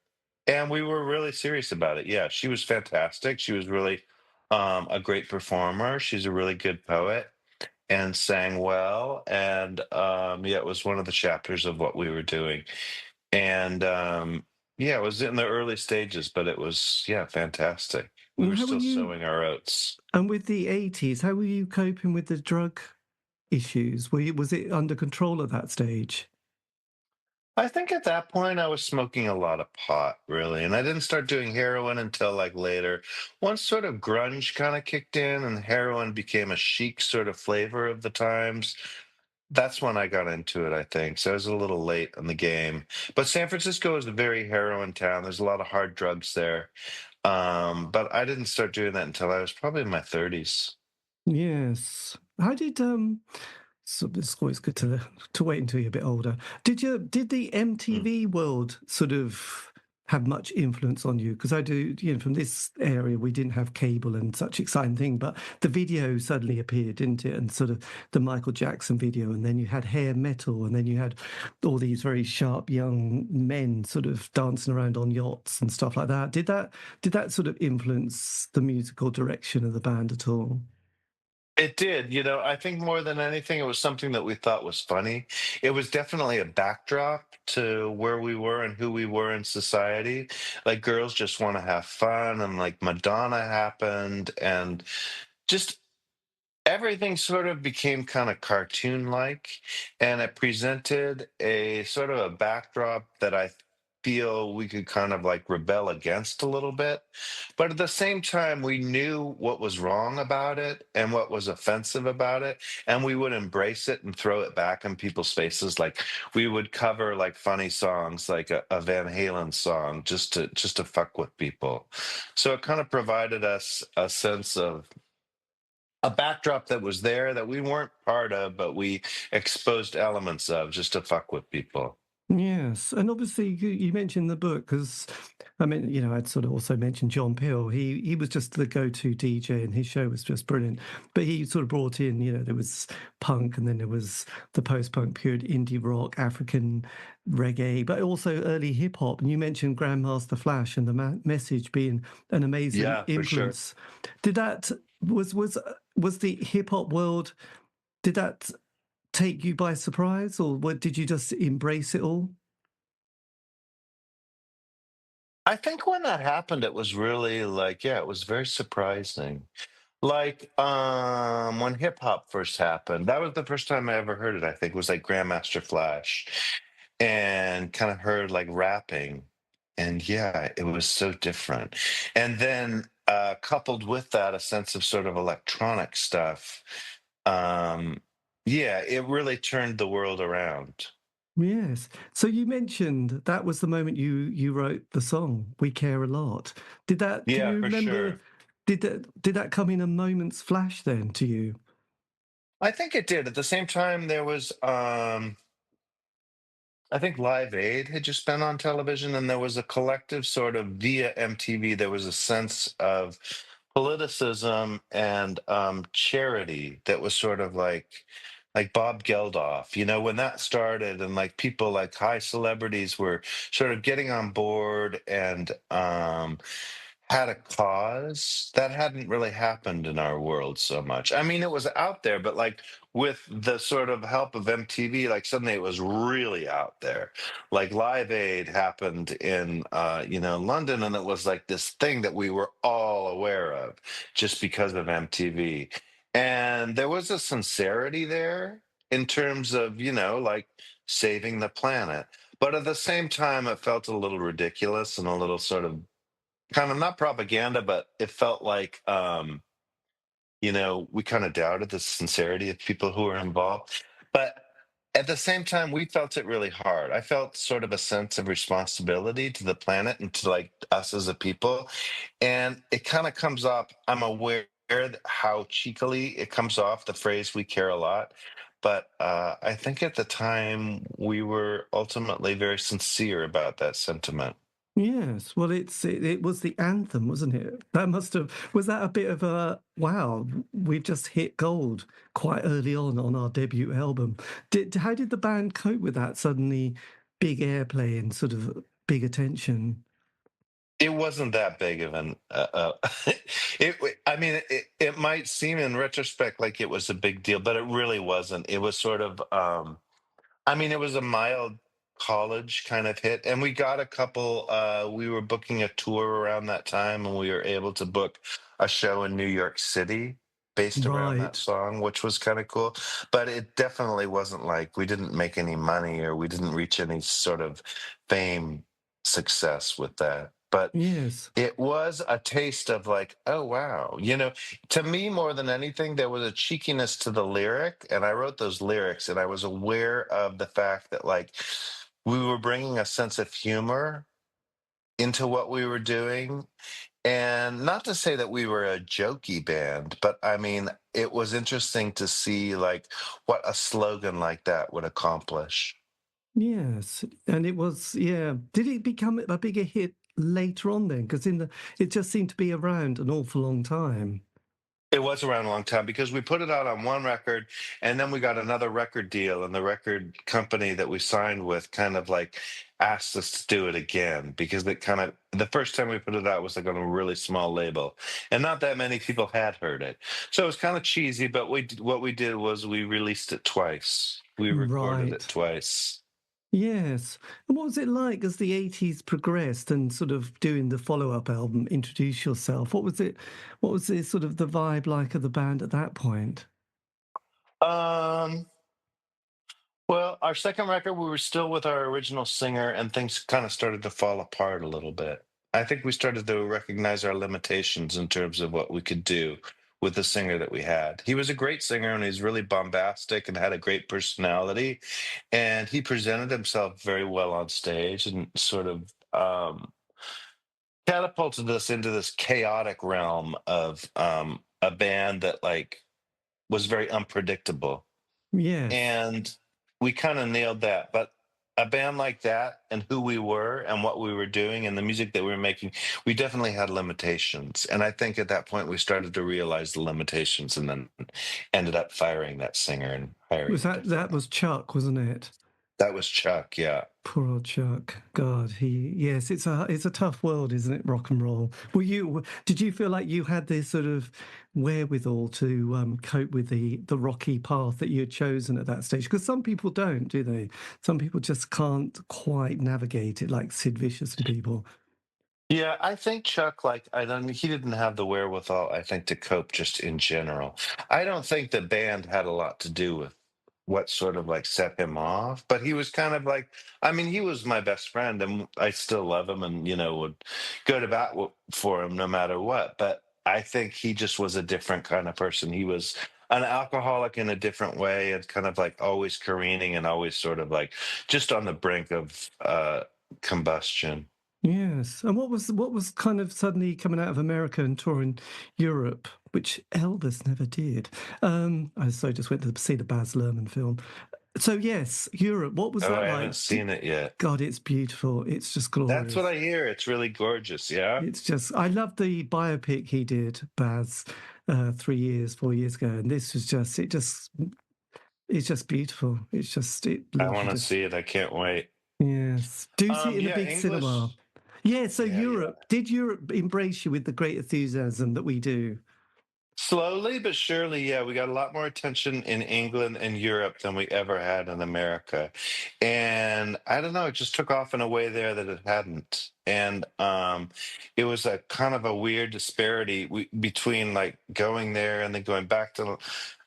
Speaker 3: and we were really serious about it. Yeah, she was fantastic. She was really a great performer. She's a really good poet and sang well, and yeah, it was one of the chapters of what we were doing. And yeah, it was in the early stages, but it was, yeah, fantastic. We
Speaker 2: And
Speaker 3: were
Speaker 2: how were
Speaker 3: still
Speaker 2: you?
Speaker 3: sowing our oats.
Speaker 2: And with the 80s, how were you coping with the drug issues? Was it under control at that stage?
Speaker 3: I think at that point I was smoking a lot of pot, really, and I didn't start doing heroin until like later. Once sort of grunge kind of kicked in and heroin became a chic sort of flavor of the times, that's when I got into it, I think. So I was a little late in the game. But San Francisco is a very heroin town. There's a lot of hard drugs there. But I didn't start doing that until I was probably in my 30s.
Speaker 2: Yes. How did so it's always good to wait until you're a bit older. Did the MTV world sort of have much influence on you? Because I do, from this area, we didn't have cable and such exciting thing, but the video suddenly appeared, didn't it? And sort of the Michael Jackson video, and then you had hair metal, and then you had all these very sharp young men sort of dancing around on yachts and stuff like that. Did that sort of influence the musical direction of the band at all?
Speaker 3: It did. I think more than anything, it was something that we thought was funny. It was definitely a backdrop to where we were and who we were in society. Like, girls just want to have fun, and like Madonna happened, and just everything sort of became kind of cartoon-like, and it presented a sort of a backdrop that I feel we could kind of like rebel against a little bit. But at the same time, we knew what was wrong about it and what was offensive about it, and we would embrace it and throw it back in people's faces. Like we would cover like funny songs, like a Van Halen song, just to fuck with people. So it kind of provided us a sense of a backdrop that was there that we weren't part of, but we exposed elements of just to fuck with people.
Speaker 2: Yes, and obviously you mentioned the book because, I mean, I'd sort of also mentioned John Peel. He was just the go-to DJ, and his show was just brilliant. But he sort of brought in, there was punk, and then there was the post-punk period, indie rock, African reggae, but also early hip hop. And you mentioned Grandmaster Flash and the message being an amazing
Speaker 3: Yeah, for sure.
Speaker 2: influence. Did that was the hip hop world? Did that take you by surprise, or did you just embrace it all?
Speaker 3: I think when that happened, it was really like, yeah, it was very surprising. Like, when hip hop first happened, that was the first time I ever heard it, I think, was like Grandmaster Flash and kind of heard like rapping. And yeah, it was so different. And then coupled with that, a sense of sort of electronic stuff. Um, yeah, it really turned the world around.
Speaker 2: Yes. So you mentioned that was the moment you wrote the song "We Care a Lot." Do
Speaker 3: Yeah,
Speaker 2: you
Speaker 3: for
Speaker 2: remember?
Speaker 3: sure.
Speaker 2: Did that come in a moment's flash then to you?
Speaker 3: I think it did. At the same time, there was I think Live Aid had just been on television, and there was a collective sort of via MTV. There was a sense of politicism and charity that was sort of like Bob Geldof. When that started, and like people like high celebrities were sort of getting on board and had a cause that hadn't really happened in our world so much. I mean, it was out there, but like with the sort of help of MTV, like suddenly it was really out there. Like Live Aid happened in London, and it was like this thing that we were all aware of just because of MTV. And there was a sincerity there in terms of, like saving the planet. But at the same time, it felt a little ridiculous and a little sort of kind of not propaganda, but it felt like we kind of doubted the sincerity of people who were involved. But at the same time, we felt it really hard. I felt sort of a sense of responsibility to the planet and to like us as a people. And it kind of comes off, I'm aware that how cheekily it comes off, the phrase "we care a lot." But I think at the time we were ultimately very sincere about that sentiment.
Speaker 2: Yes. Well, it was the anthem, wasn't it? That must have was that a bit of a wow? We've just hit gold quite early on our debut album. How did the band cope with that suddenly big airplay and sort of big attention?
Speaker 3: It wasn't that big of an I mean, it might seem in retrospect like it was a big deal, but it really wasn't. It was sort of I mean, it was a mild college kind of hit, and we got a couple we were booking a tour around that time, and we were able to book a show in New York City based around that
Speaker 2: Right.
Speaker 3: song, which was kind of cool. But it definitely wasn't like we didn't make any money or we didn't reach any sort of fame success with that. But
Speaker 2: Yes.
Speaker 3: it was a taste of like, oh wow. To me more than anything, there was a cheekiness to the lyric, and I wrote those lyrics, and I was aware of the fact that like we were bringing a sense of humor into what we were doing. And not to say that we were a jokey band, but I mean, it was interesting to see like what a slogan like that would accomplish.
Speaker 2: Yes, and it was, yeah. Did it become a bigger hit later on then? Because it just seemed to be around an awful long time.
Speaker 3: It was around a long time because we put it out on one record, and then we got another record deal, and the record company that we signed with kind of like asked us to do it again because it kind of the first time we put it out was like on a really small label, and not that many people had heard it. So it was kind of cheesy, but what we did was we released it twice. We recorded it
Speaker 2: Right.
Speaker 3: twice.
Speaker 2: Yes. And what was it like as the 80s progressed and sort of doing the follow-up album, Introduce Yourself? What was the sort of the vibe like of the band at that point?
Speaker 3: Um, Well, our second record, we were still with our original singer, and things kind of started to fall apart a little bit. I think we started to recognize our limitations in terms of what we could do with the singer that we had. He was a great singer, and he's really bombastic and had a great personality, and he presented himself very well on stage and sort of catapulted us into this chaotic realm of a band that like was very unpredictable.
Speaker 2: Yes.
Speaker 3: And we kind of nailed that. But a band like that and who we were and what we were doing and the music that we were making, we definitely had limitations. And I think at that point we started to realize the limitations and then ended up firing that singer and hiring
Speaker 2: Was
Speaker 3: a
Speaker 2: that
Speaker 3: different one.
Speaker 2: was Chuck, wasn't it?
Speaker 3: That was Chuck, yeah.
Speaker 2: Poor old Chuck. God, yes, it's a tough world, isn't it? Rock and roll. Did you feel like you had this sort of wherewithal to cope with the rocky path that you had chosen at that stage? Because some people don't, do they? Some people just can't quite navigate it, like Sid Vicious and people.
Speaker 3: Yeah, I think Chuck, like, I don't, he didn't have the wherewithal, I think, to cope just in general. I don't think the band had a lot to do with what sort of like set him off, but he was kind of like, I mean, he was my best friend and I still love him and, would go to bat for him no matter what. But I think he just was a different kind of person. He was an alcoholic in a different way and kind of like always careening and always sort of like just on the brink of combustion.
Speaker 2: Yes. And what was kind of suddenly coming out of America and touring Europe, which Elvis never did. I just went to see the Baz Luhrmann film. So yes, Europe. What was
Speaker 3: Oh,
Speaker 2: that
Speaker 3: I
Speaker 2: like?
Speaker 3: haven't seen it yet.
Speaker 2: God, it's beautiful. It's just
Speaker 3: That's what
Speaker 2: glorious.
Speaker 3: I hear. It's really gorgeous. Yeah.
Speaker 2: It's just, I love the biopic he did, Baz, 3 years, 4 years ago, and this was it's just beautiful. It
Speaker 3: I
Speaker 2: leaves you
Speaker 3: want to
Speaker 2: just,
Speaker 3: see it. I can't wait.
Speaker 2: yes. Do see it in a
Speaker 3: Yeah,
Speaker 2: big cinema.
Speaker 3: English.
Speaker 2: Yeah. So
Speaker 3: Yeah, yeah.
Speaker 2: Did Europe embrace you with the great enthusiasm that we do?
Speaker 3: Slowly but surely, yeah, we got a lot more attention in England and Europe than we ever had in America. And I don't know, it just took off in a way there that it hadn't. And it was a kind of a weird disparity between like going there and then going back to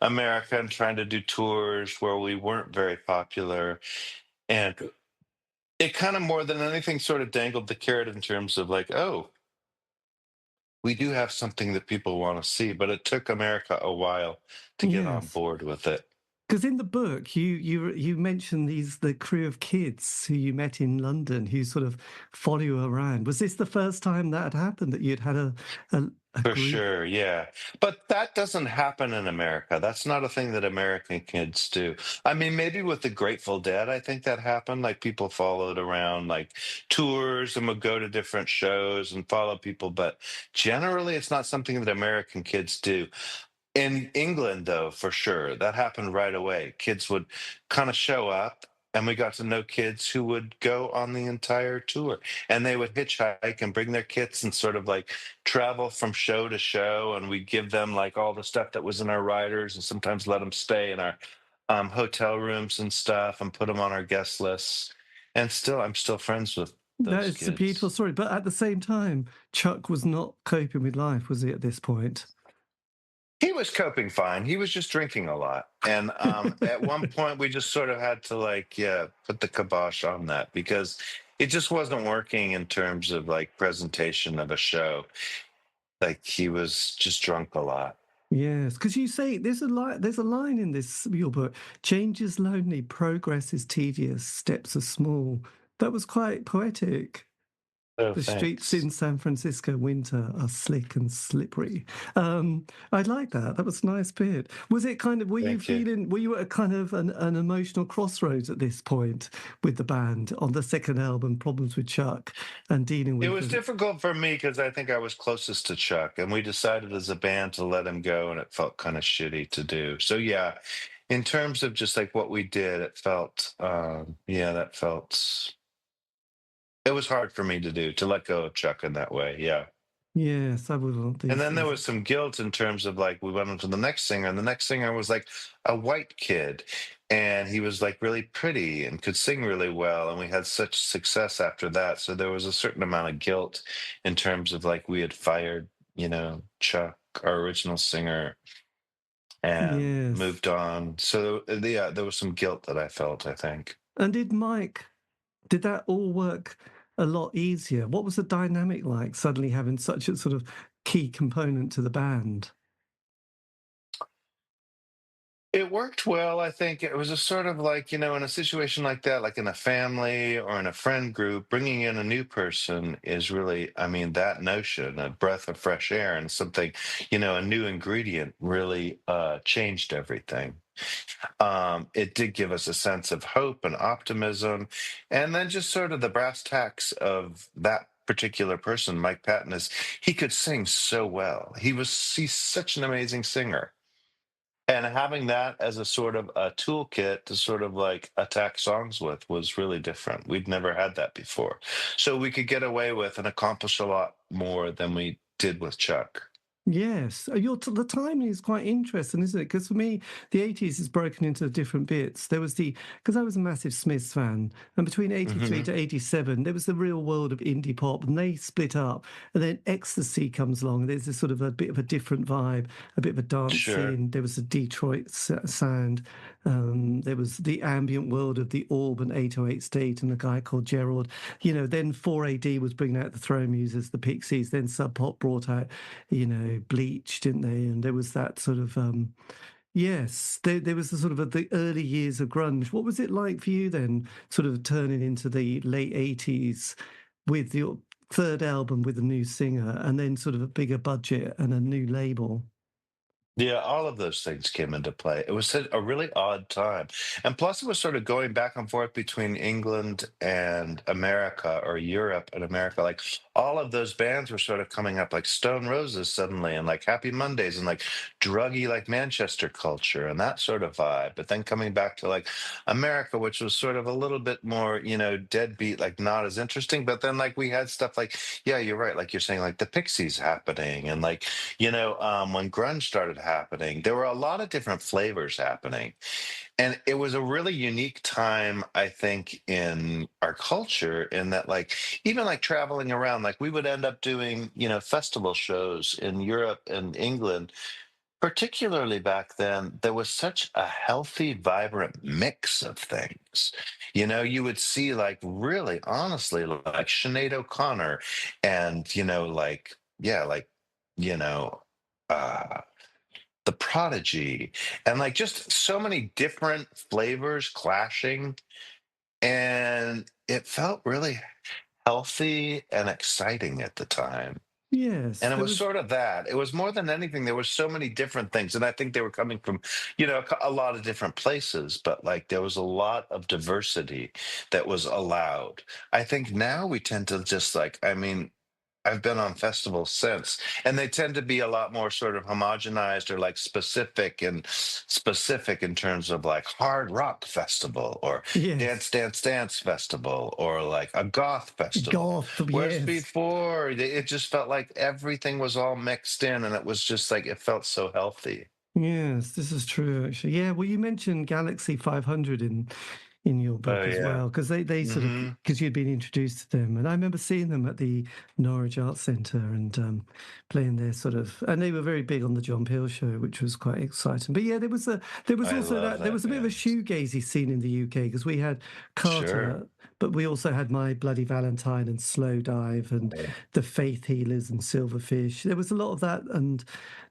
Speaker 3: America and trying to do tours where we weren't very popular. And it kind of more than anything sort of dangled the carrot in terms of like, oh, we do have something that people want to see, but it took America a while to get on
Speaker 2: Yes.
Speaker 3: board with it.
Speaker 2: Because in the book, you mention the crew of kids who you met in London who sort of follow you around. Was this the first time that had happened that you'd had a
Speaker 3: For
Speaker 2: group?
Speaker 3: sure, yeah. But that doesn't happen in America. That's not a thing that American kids do. I mean, maybe with the Grateful Dead, I think that happened. Like people followed around like tours and would go to different shows and follow people. But generally, it's not something that American kids do. In England, though, for sure, that happened right away. Kids would kind of show up, and we got to know kids who would go on the entire tour. And they would hitchhike and bring their kits and sort of like travel from show to show. And we'd give them like all the stuff that was in our riders and sometimes let them stay in our hotel rooms and stuff and put them on our guest lists. And still, I'm still friends with
Speaker 2: That
Speaker 3: those
Speaker 2: is a beautiful
Speaker 3: kids.
Speaker 2: story. But at the same time, Chuck was not coping with life, was he, at this point?
Speaker 3: He was coping fine. He was just drinking a lot. And at one point, we just sort of had to, like, yeah, put the kibosh on that because it just wasn't working in terms of like presentation of a show. Like, he was just drunk a lot.
Speaker 2: Yes, because you say there's a line in this your book. Change is lonely, progress is tedious, steps are small. That was quite poetic.
Speaker 3: Oh,
Speaker 2: The streets in
Speaker 3: thanks.
Speaker 2: San Francisco winter are slick and slippery. I like that. That was a nice bit. Was it kind of,
Speaker 3: Thank you.
Speaker 2: were you at a kind of an emotional crossroads at this point with the band on the second album, Problems with Chuck, and dealing
Speaker 3: It
Speaker 2: with
Speaker 3: was
Speaker 2: the,
Speaker 3: difficult for me because I think I was closest to Chuck, and we decided as a band to let him go, and it felt kind of shitty to do. So, yeah, in terms of just like what we did, it felt, yeah, that felt. It was hard for me to do, to let go of Chuck in that way, yeah.
Speaker 2: yes, I would want
Speaker 3: And
Speaker 2: these
Speaker 3: then there
Speaker 2: things.
Speaker 3: was some guilt in terms of like we went on to the next singer, and the next singer was like a white kid, and he was like really pretty and could sing really well, and we had such success after that. So there was a certain amount of guilt in terms of like we had fired, Chuck, our original singer, and
Speaker 2: Yes.
Speaker 3: moved on. So yeah, there was some guilt that I felt, I think.
Speaker 2: And did that all work a lot easier? What was the dynamic like suddenly having such a sort of key component to the band?
Speaker 3: It worked well, I think. It was a sort of like, in a situation like that, like in a family or in a friend group, bringing in a new person is really, I mean, that notion, a breath of fresh air and something, a new ingredient really changed everything. It did give us a sense of hope and optimism. And then just sort of the brass tacks of that particular person, Mike Patton, is he could sing so well. He's such an amazing singer. And having that as a sort of a toolkit to sort of like attack songs with was really different. We'd never had that before. So we could get away with and accomplish a lot more than we did with Chuck.
Speaker 2: Yes, the timing is quite interesting, isn't it? Because for me, the 80s is broken into different bits. There was because I was a massive Smiths fan, and between 83
Speaker 3: Hmm.
Speaker 2: to 87, there was the real world of indie pop, and they split up. And then Ecstasy comes along, and there's this sort of a bit of a different vibe, a bit of a dance
Speaker 3: Sure.
Speaker 2: scene. There was the Detroit sound. There was the ambient world of the Orb and 808 State, and a guy called Gerald. Then 4AD was bringing out the Throw Muses, the Pixies. Then Sub Pop brought out Bleach, didn't they? And there was that sort of yes, there was the sort of the early years of grunge. What was it like for you then, sort of turning into the late 80s with your third album with a new singer and then sort of a bigger budget and a new label?
Speaker 3: Yeah, all of those things came into play. It was a really odd time. And plus, it was sort of going back and forth between England and America or Europe and America. Like all of those bands were sort of coming up, like Stone Roses suddenly, and like Happy Mondays, and like druggy, like Manchester culture and that sort of vibe. But then coming back to like America, which was sort of a little bit more, deadbeat, like not as interesting. But then like we had stuff like, yeah, you're right. Like you're saying, like the Pixies happening and like, when grunge started happening, there were a lot of different flavors happening. And it was a really unique time, I think, in our culture, in that, like, even like traveling around, like, we would end up doing, festival shows in Europe and England. Particularly back then, there was such a healthy, vibrant mix of things. You would see, like, really, honestly, like Sinead O'Connor and, like, yeah, like, you know, uh, The Prodigy, and like just so many different flavors clashing. And it felt really healthy and exciting at the time.
Speaker 2: Yes,
Speaker 3: And it
Speaker 2: there
Speaker 3: was
Speaker 2: was.
Speaker 3: sort of that. It was more than anything, there were so many different things, and I think they were coming from, a lot of different places, but, like, there was a lot of diversity that was allowed. I think now we tend to just, like, I mean, I've been on festivals since, and they tend to be a lot more sort of homogenized or, like, specific in terms of, like, hard rock festival or dance,
Speaker 2: Yes,
Speaker 3: dance, dance festival or, like, a goth festival.
Speaker 2: goth.
Speaker 3: Whereas
Speaker 2: Yes.
Speaker 3: before, it just felt like everything was all mixed in, and it was just like it felt so healthy.
Speaker 2: Yes, this is true, actually. Yeah, well, you mentioned Galaxy 500 in your
Speaker 3: Oh,
Speaker 2: book as
Speaker 3: yeah.
Speaker 2: well, because they sort of
Speaker 3: Mhm.
Speaker 2: because you'd been introduced to them, and I remember seeing them at the Norwich Arts Centre and playing their sort of, and they were very big on the John Peel show, which was quite exciting. But yeah, there was
Speaker 3: I
Speaker 2: also
Speaker 3: love
Speaker 2: there
Speaker 3: that
Speaker 2: was a bit of a
Speaker 3: band.
Speaker 2: shoegazy scene in the UK because we had
Speaker 3: Sure.
Speaker 2: Carter, but we also had My Bloody Valentine and Slow Dive and
Speaker 3: Yeah.
Speaker 2: the Faith Healers and Silverfish. There was a lot of that, and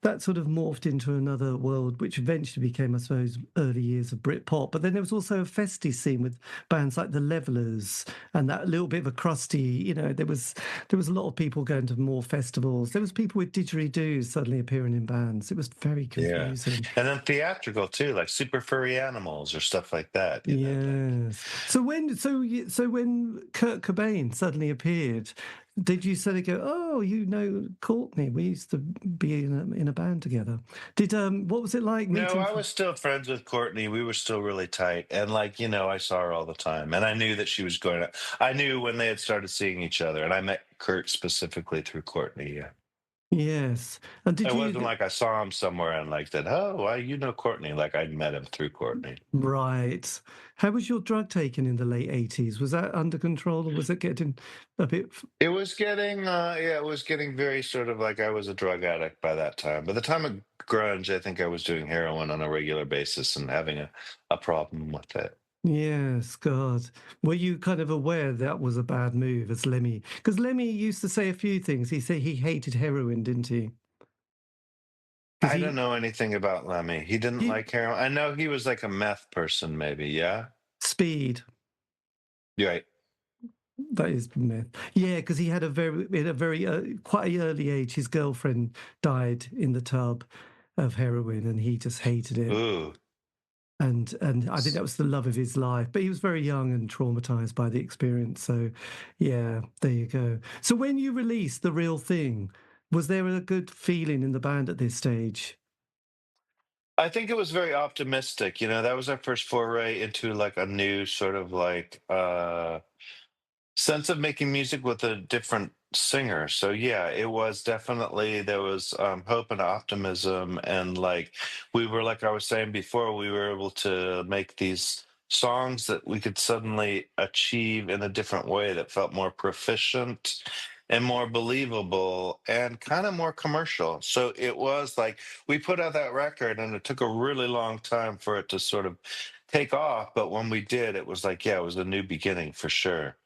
Speaker 2: that sort of morphed into another world, which eventually became, I suppose, early years of Britpop. But then there was also a festy scene with bands like the Levelers and that little bit of a crusty. There was a lot of people going to more festivals. There was people with didgeridoos suddenly appearing in bands. It was very
Speaker 3: Yeah.
Speaker 2: confusing.
Speaker 3: And then theatrical too, like Super Furry Animals or stuff like that, like
Speaker 2: Yes. So when Kurt Cobain suddenly appeared, did you suddenly go, "Oh, Courtney? We used to be in a band together." Did what was it like
Speaker 3: no,
Speaker 2: meeting?
Speaker 3: I was still friends with Courtney. We were still really tight. And like, I saw her all the time. And I knew that she was going to I knew when they had started seeing each other. And I met Kurt specifically through Courtney. Yeah.
Speaker 2: Yes. And did
Speaker 3: It wasn't
Speaker 2: you
Speaker 3: like I saw him somewhere and like that, oh, well, Courtney. Like I'd met him through Courtney.
Speaker 2: right? How was your drug taking in the late 80s? Was that under control or was it getting a bit?
Speaker 3: It was getting very sort of like I was a drug addict by that time. By the time of grunge, I think I was doing heroin on a regular basis and having a problem with it.
Speaker 2: Yes, God. Were you kind of aware that was a bad move as Lemmy? Because Lemmy used to say a few things. He said he hated heroin, didn't he? because
Speaker 3: I don't know anything about Lemmy. He didn't
Speaker 2: he
Speaker 3: like heroin. I know he was like a meth person, maybe. Yeah.
Speaker 2: speed.
Speaker 3: You're right.
Speaker 2: That is myth. Yeah, because he had a very quite a early age. His girlfriend died in the tub of heroin, and he just hated it.
Speaker 3: Ooh.
Speaker 2: And I think that was the love of his life. But he was very young and traumatized by the experience. So, yeah, there you go. So when you released The Real Thing, was there a good feeling in the band at this stage?
Speaker 3: I think it was very optimistic. You know, that was our first foray into like a new sort of like sense of making music with a different singer. So yeah, it was definitely there was hope and optimism, and like we were like I was saying before, we were able to make these songs that we could suddenly achieve in a different way that felt more proficient and more believable and kind of more commercial. So it was like we put out that record and it took a really long time for it to sort of take off, but when we did, it was like, yeah, it was a new beginning for sure.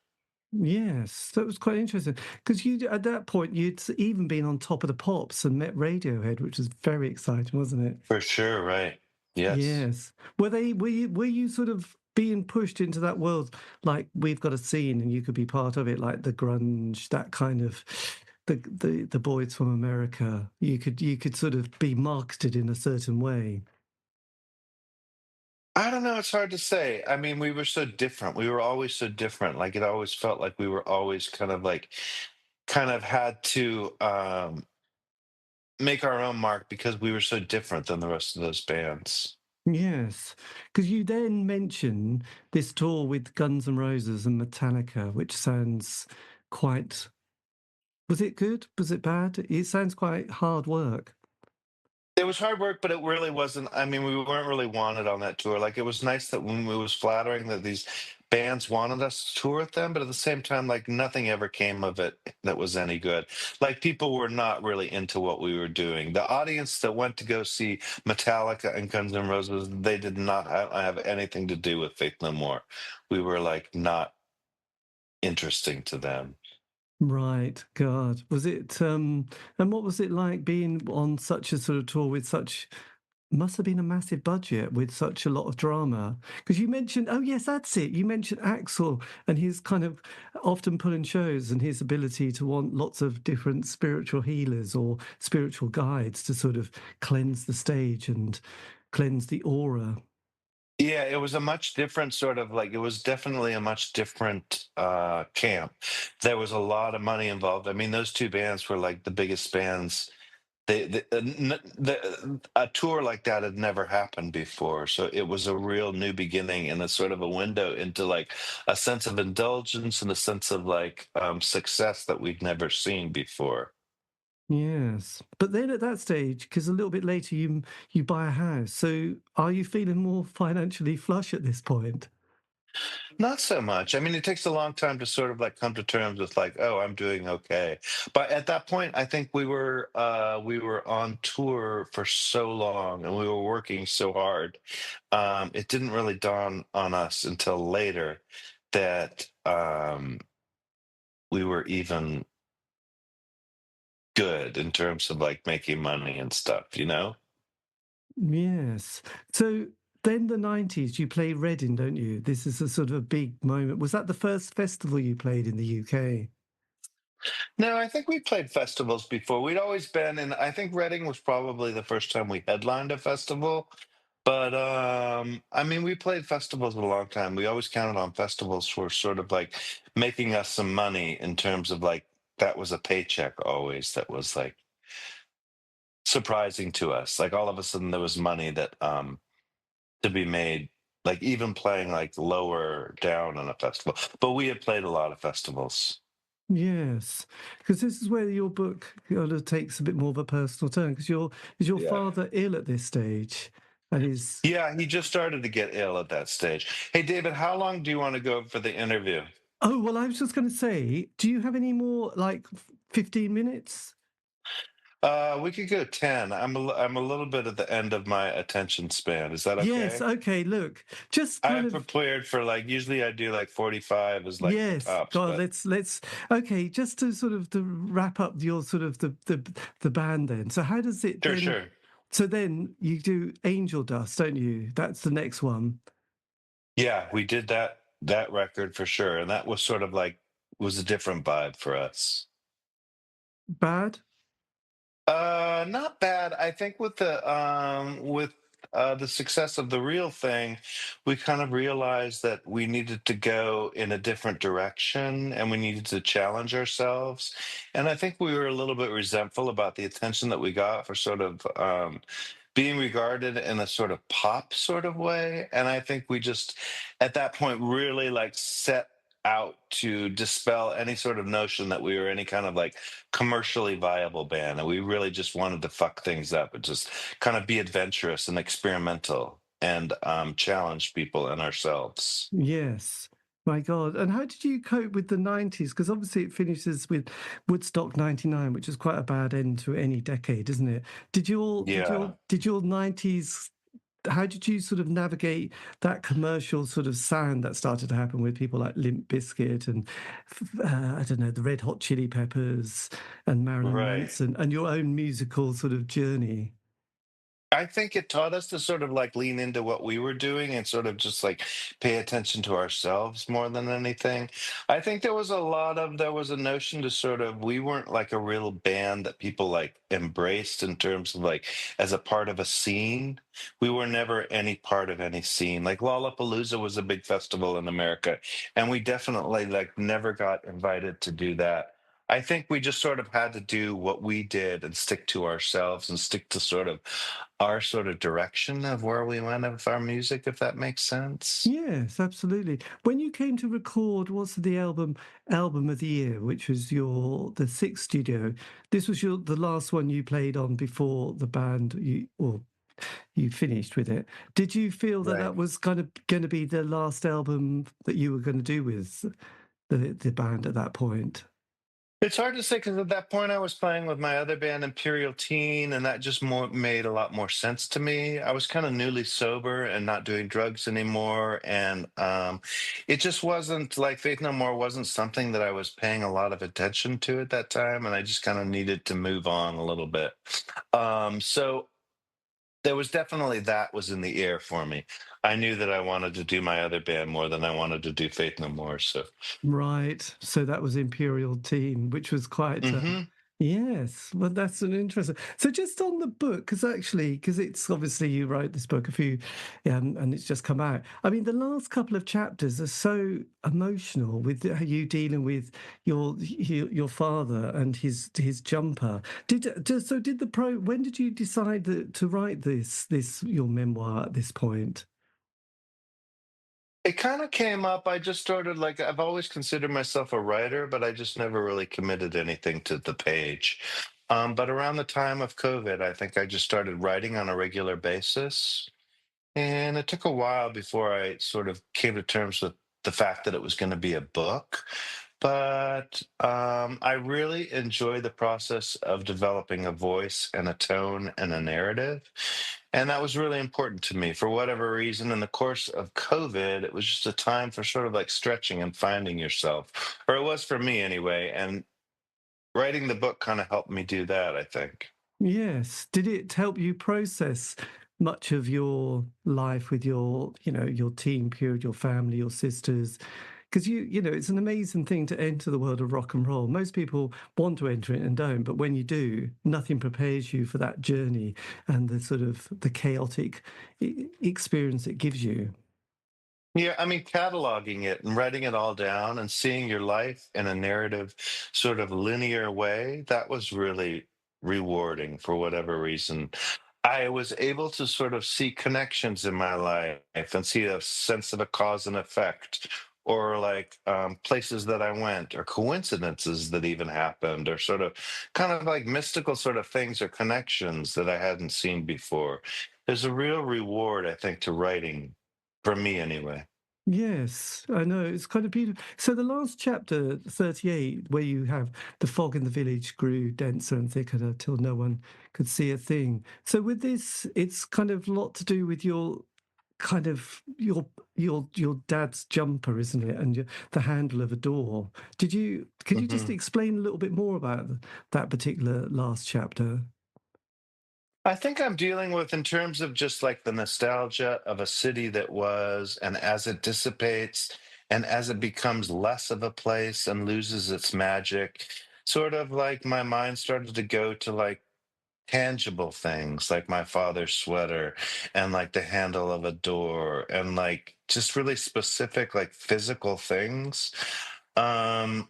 Speaker 2: Yes, that was quite interesting because you at that point you'd even been on Top of the Pops and met Radiohead, which was very exciting, wasn't it?
Speaker 3: For sure, right. Yes.
Speaker 2: Yes. Were you sort of being pushed into that world like we've got a scene and you could be part of it, like the grunge, that kind of the boys from America. You could sort of be marketed in a certain way.
Speaker 3: I don't know, it's hard to say. I mean, we were so different. We were always so different. Like it always felt like we were always kind of had to make our own mark because we were so different than the rest of those bands.
Speaker 2: Yes, because you then mention this tour with Guns N' Roses and Metallica, which sounds quite. Was it good? Was it bad? It sounds quite hard work.
Speaker 3: It was hard work, but it really wasn't. I mean, we weren't really wanted on that tour. Like, it was nice that when it was flattering that these bands wanted us to tour with them, but at the same time, like, nothing ever came of it that was any good. Like, people were not really into what we were doing. The audience that went to go see Metallica and Guns N' Roses, they did not have anything to do with Faith No More. We were like not interesting to them.
Speaker 2: Right, God. Was it and what was it like being on such a sort of tour with such must have been a massive budget with such a lot of drama? Because you mentioned, oh yes, that's it. You mentioned Axel and his kind of often pulling shows and his ability to want lots of different spiritual healers or spiritual guides to sort of cleanse the stage and cleanse the aura.
Speaker 3: Yeah, it was a much different sort of like it was definitely a much different camp. There was a lot of money involved. I mean, those two bands were like the biggest bands. A tour like that had never happened before, so it was a real new beginning and a sort of a window into like a sense of indulgence and a sense of like success that we'd never seen before.
Speaker 2: Yes, but then at that stage, because a little bit later you buy a house. So are you feeling more financially flush at this point?
Speaker 3: Not so much. I mean, it takes a long time to sort of like come to terms with like, oh, I'm doing okay. But at that point, I think we were on tour for so long and we were working so hard. It didn't really dawn on us until later that we were even good in terms of like making money and stuff, you know?
Speaker 2: Yes. So then the 90s, you play Reading, don't you? This is a sort of a big moment. Was that the first festival you played in the UK?
Speaker 3: No, I think we played festivals before. We'd always been in, I think Reading was probably the first time we headlined a festival. But I mean, we played festivals a long time. We always counted on festivals for sort of like making us some money in terms of like that was a paycheck always that was like surprising to us. Like all of a sudden there was money that to be made, like even playing like lower down on a festival. But we had played a lot of festivals.
Speaker 2: Yes, because this is where your book kind of takes a bit more of a personal turn. Because is your
Speaker 3: Yeah.
Speaker 2: father ill at this stage, and is
Speaker 3: Yeah, he just started to get ill at that stage. Hey, David, how long do you want to go for the interview?
Speaker 2: oh well, I was just going to say, do you have any more like 15 minutes?
Speaker 3: We could go 10. I'm a little bit at the end of my attention span. Is that
Speaker 2: Yes.
Speaker 3: okay?
Speaker 2: Okay. Look, just
Speaker 3: I
Speaker 2: kind
Speaker 3: have
Speaker 2: of
Speaker 3: prepared for like usually I do like 45 is like the
Speaker 2: yes.
Speaker 3: tops,
Speaker 2: God,
Speaker 3: but
Speaker 2: let's okay. Just to sort of to wrap up your sort of the band then. So how does it
Speaker 3: sure,
Speaker 2: then?
Speaker 3: sure.
Speaker 2: So then you do Angel Dust, don't you? That's the next one.
Speaker 3: Yeah, we did that record for sure, and that was sort of like was a different vibe for us.
Speaker 2: Bad?
Speaker 3: Not bad. I think with the success of the real thing, we kind of realized that we needed to go in a different direction and we needed to challenge ourselves. And I think we were a little bit resentful about the attention that we got for sort of being regarded in a sort of pop sort of way. And I think we just at that point really like set out to dispel any sort of notion that we were any kind of like commercially viable band, and we really just wanted to fuck things up and just kind of be adventurous and experimental and challenge people and ourselves.
Speaker 2: Yes. My God. And how did you cope with the 90s? Because obviously it finishes with Woodstock 99, which is quite a bad end to any decade, isn't it?
Speaker 3: Yeah,
Speaker 2: Did your 90s, how did you sort of navigate that commercial sort of sound that started to happen with people like Limp Bizkit and I don't know, the Red Hot Chili Peppers and Marilyn
Speaker 3: right.
Speaker 2: Manson and your own musical sort of journey?
Speaker 3: I think it taught us to sort of like lean into what we were doing and sort of just like pay attention to ourselves more than anything. I think there was a notion to sort of, we weren't like a real band that people like embraced in terms of like as a part of a scene. We were never any part of any scene. Like Lollapalooza was a big festival in America, and we definitely like never got invited to do that. I think we just sort of had to do what we did and stick to ourselves and stick to sort of our sort of direction of where we went with our music, if that makes sense.
Speaker 2: Yes, absolutely. When you came to record, what's the album of the year, which was the sixth studio? This was the last one you played on before the band you finished with it. Did you feel that
Speaker 3: Right.
Speaker 2: that was kind of going to be the last album that you were going to do with the band at that point?
Speaker 3: It's hard to say because at that point I was playing with my other band, Imperial Teen, and that just more made a lot more sense to me. I was kind of newly sober and not doing drugs anymore, and it just wasn't like Faith No More wasn't something that I was paying a lot of attention to at that time, and I just kind of needed to move on a little bit. So there was definitely that was in the air for me. I knew that I wanted to do my other band more than I wanted to do Faith No More. So,
Speaker 2: Right. So that was Imperial Team, which was quite,
Speaker 3: hmm
Speaker 2: yes, well, that's an interesting. So just on the book, because it's obviously you wrote this book and it's just come out. I mean, the last couple of chapters are so emotional with how you dealing with your father and his jumper. Did the pro? When did you decide to write this your memoir at this point?
Speaker 3: it kind of came up. I just started like I've always considered myself a writer, but I just never really committed anything to the page. But around the time of COVID, I think I just started writing on a regular basis. And it took a while before I sort of came to terms with the fact that it was going to be a book. But I really enjoy the process of developing a voice and a tone and a narrative. And that was really important to me. For whatever reason, in the course of COVID, it was just a time for sort of like stretching and finding yourself, or it was for me anyway. And writing the book kind of helped me do that, I think.
Speaker 2: Yes. Did it help you process much of your life with your teen period, your family, your sisters? Because it's an amazing thing to enter the world of rock and roll. Most people want to enter it and don't, but when you do, nothing prepares you for that journey and the sort of the chaotic experience it gives you.
Speaker 3: Yeah, I mean, cataloging it and writing it all down and seeing your life in a narrative, sort of linear way, that was really rewarding for whatever reason. I was able to sort of see connections in my life and see a sense of a cause and effect, or like places that I went, or coincidences that even happened, or sort of kind of like mystical sort of things or connections that I hadn't seen before. There's a real reward, I think, to writing, for me anyway.
Speaker 2: Yes, I know. It's kind of beautiful. So the last chapter, 38, where you have the fog in the village grew denser and thicker till no one could see a thing. So with this, it's kind of a lot to do with your kind of your dad's jumper, isn't it? And the handle of a door. Could you just
Speaker 3: Mhm.
Speaker 2: explain a little bit more about that particular last chapter?
Speaker 3: I think I'm dealing with in terms of just like the nostalgia of a city that was, and as it dissipates and as it becomes less of a place and loses its magic, sort of like my mind started to go to like tangible things like my father's sweater and like the handle of a door and like just really specific like physical things. um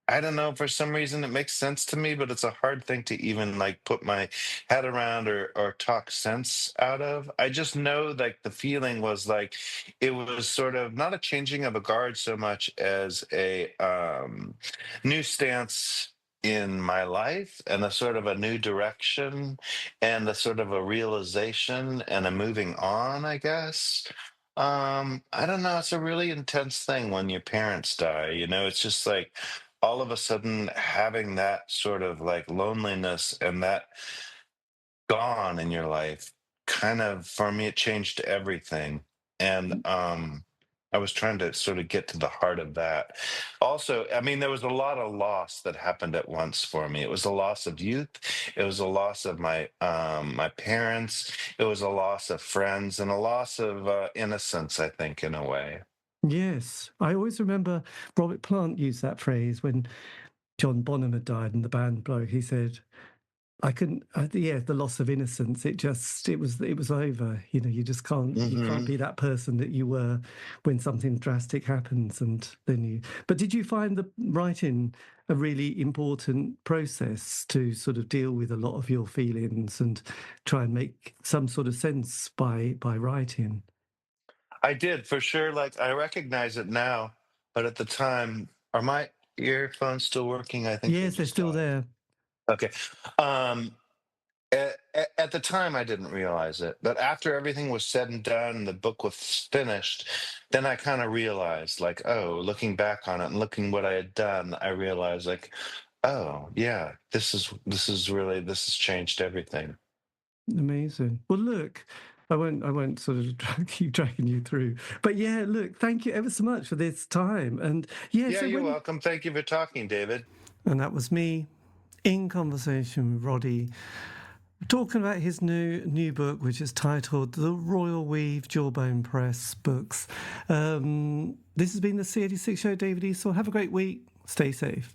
Speaker 3: I don't know, for some reason it makes sense to me, but it's a hard thing to even like put my head around or talk sense out of. I just know like the feeling was like it was sort of not a changing of a guard so much as a new stance in my life and a sort of a new direction and a sort of a realization and a moving on, I guess. I don't know, it's a really intense thing when your parents die, it's just like all of a sudden having that sort of like loneliness and that gone in your life kind of, for me, it changed everything. And I was trying to sort of get to the heart of that. Also, I mean, there was a lot of loss that happened at once for me. It was a loss of youth, it was a loss of my parents, it was a loss of friends, and a loss of innocence, I think, in a way.
Speaker 2: Yes, I always remember Robert Plant used that phrase when John Bonham had died and the band broke. He said, I couldn't. Yeah, the loss of innocence. It was over. You just can't
Speaker 3: Hmm.
Speaker 2: be that person that you were when something drastic happens, and then you. But did you find the writing a really important process to sort of deal with a lot of your feelings and try and make some sort of sense by writing?
Speaker 3: I did for sure. Like I recognize it now, but at the time, are my earphones still working? I think they
Speaker 2: Yes, they're
Speaker 3: just
Speaker 2: still
Speaker 3: died.
Speaker 2: there.
Speaker 3: Okay. Um, at the time, I didn't realize it, but after everything was said and done, and the book was finished, then I kind of realized, like, oh, looking back on it and looking what I had done, I realized, like, oh, yeah, this has changed everything.
Speaker 2: Amazing. Well, look, I won't sort of keep dragging you through, but yeah, look, thank you ever so much for this time. And yeah,
Speaker 3: Yeah,
Speaker 2: so
Speaker 3: you're
Speaker 2: when
Speaker 3: welcome. Thank you for talking, David.
Speaker 2: and that was me in conversation with Roddy, talking about his new book, which is titled The Royal Weave Jawbone Press Books. This has been the C86 show. David Eastaugh. Have a great week. Stay safe.